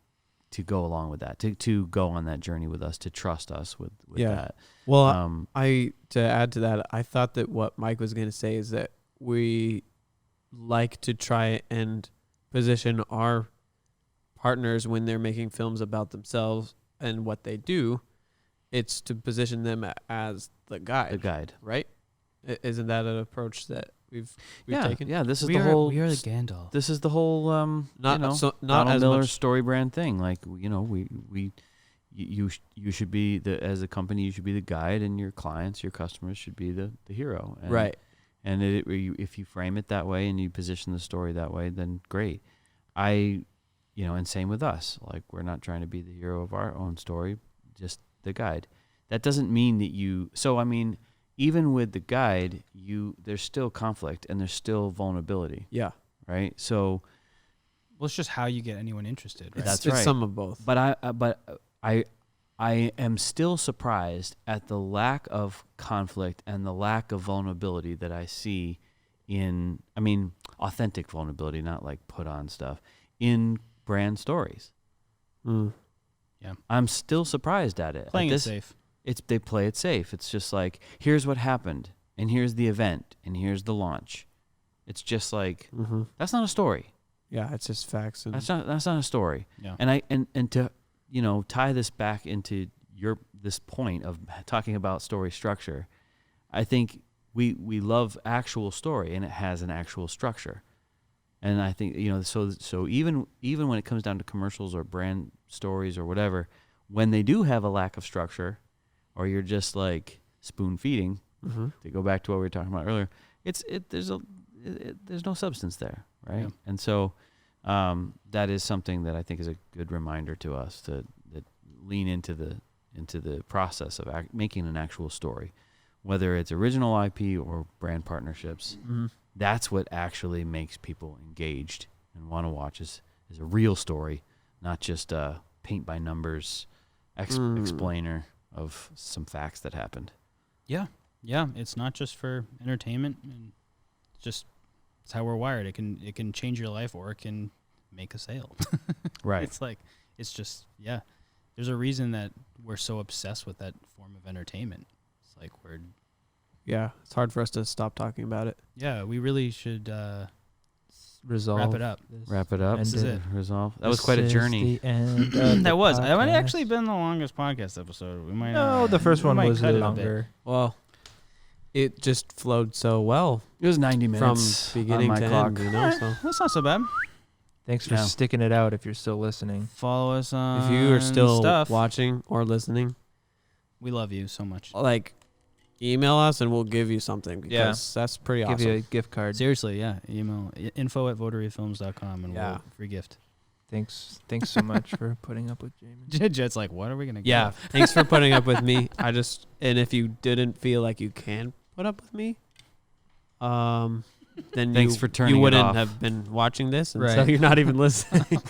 go along with that, to go on that journey with us, to trust us with that. Well, to add to that, I thought that what Mike was going to say is that we like to try and position our partners when they're making films about themselves and what they do. It's to position them as the guide. The guide, right? Isn't that an approach that we've taken? Yeah, this is we the are, whole. We are the Gandalf. This is the whole. Not Donald as Miller's much. story brand thing. Like, you should be as a company, you should be the guide, and your clients, your customers should be the hero. And, Right. And if you frame it that way and you position the story that way, then great. And same with us. Like, we're not trying to be the hero of our own story, just the guide. That doesn't mean that you. So I mean, even with the guide, there's still conflict and there's still vulnerability. Yeah. Right. So. Well, it's just how you get anyone interested. Right? That's it's right. some of both. But I am still surprised at the lack of conflict and the lack of vulnerability that I see authentic vulnerability, not like put on stuff, in brand stories. Yeah. I'm still surprised at it. Playing it safe. They play it safe. It's just like, here's what happened, and here's the event, and here's the launch. It's just like, that's not a story. Yeah, it's just facts. And That's not a story. Yeah. And to tie this back into this point of talking about story structure, I think we love actual story, and it has an actual structure. And I think so even when it comes down to commercials or brand stories or whatever, when they do have a lack of structure, or you're just like spoon feeding, to go back to what we were talking about earlier, there's no substance there, right? Yeah. And so that is something that I think is a good reminder to us to lean into the process of making an actual story, whether it's original IP or brand partnerships. That's what actually makes people engaged and want to watch is a real story, not just a paint by numbers explainer of some facts that happened. Yeah. It's not just for entertainment, and it's how we're wired. It can change your life, or it can make a sale. Right. It's just there's a reason that we're so obsessed with that form of entertainment. It's like it's hard for us to stop talking about it. Yeah, we really should Resolve. wrap it up. Wrap it up. This is it. Resolve. That was quite a journey. That was. It might actually been the longest podcast episode. We might. No, the first one was longer. Well, it just flowed so well It was 90 minutes from beginning on my to clock. end. So That's not so bad. Thanks for Yeah. sticking it out if you're still listening. Follow us on. if you are still stuff. watching or listening, We love you so much. like, email us and we'll give you something because that's pretty awesome. Give you a gift card. Seriously, yeah. Email info@votaryfilms.com and we'll free gift. Thanks so much for putting up with Jamin. Jet's like, what are we gonna? Yeah, thanks for putting up with me. And if you didn't feel like you can put up with me, then Thanks for turning you it wouldn't off. have been watching this, and so Right. you're not even listening.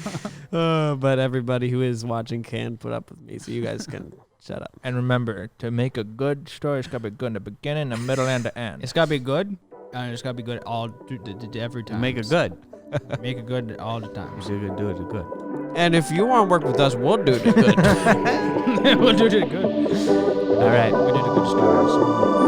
But everybody who is watching can put up with me, so you guys can shut up. And remember, to make a good story, it's got to be good in the beginning, the middle, and the end. It's gotta be good, and it's gotta be good every time. Make it good. Make it good all the time. You're gonna do it good. And if you want to work with us, we'll do it good. We'll do it good. All right. We did a good story. So.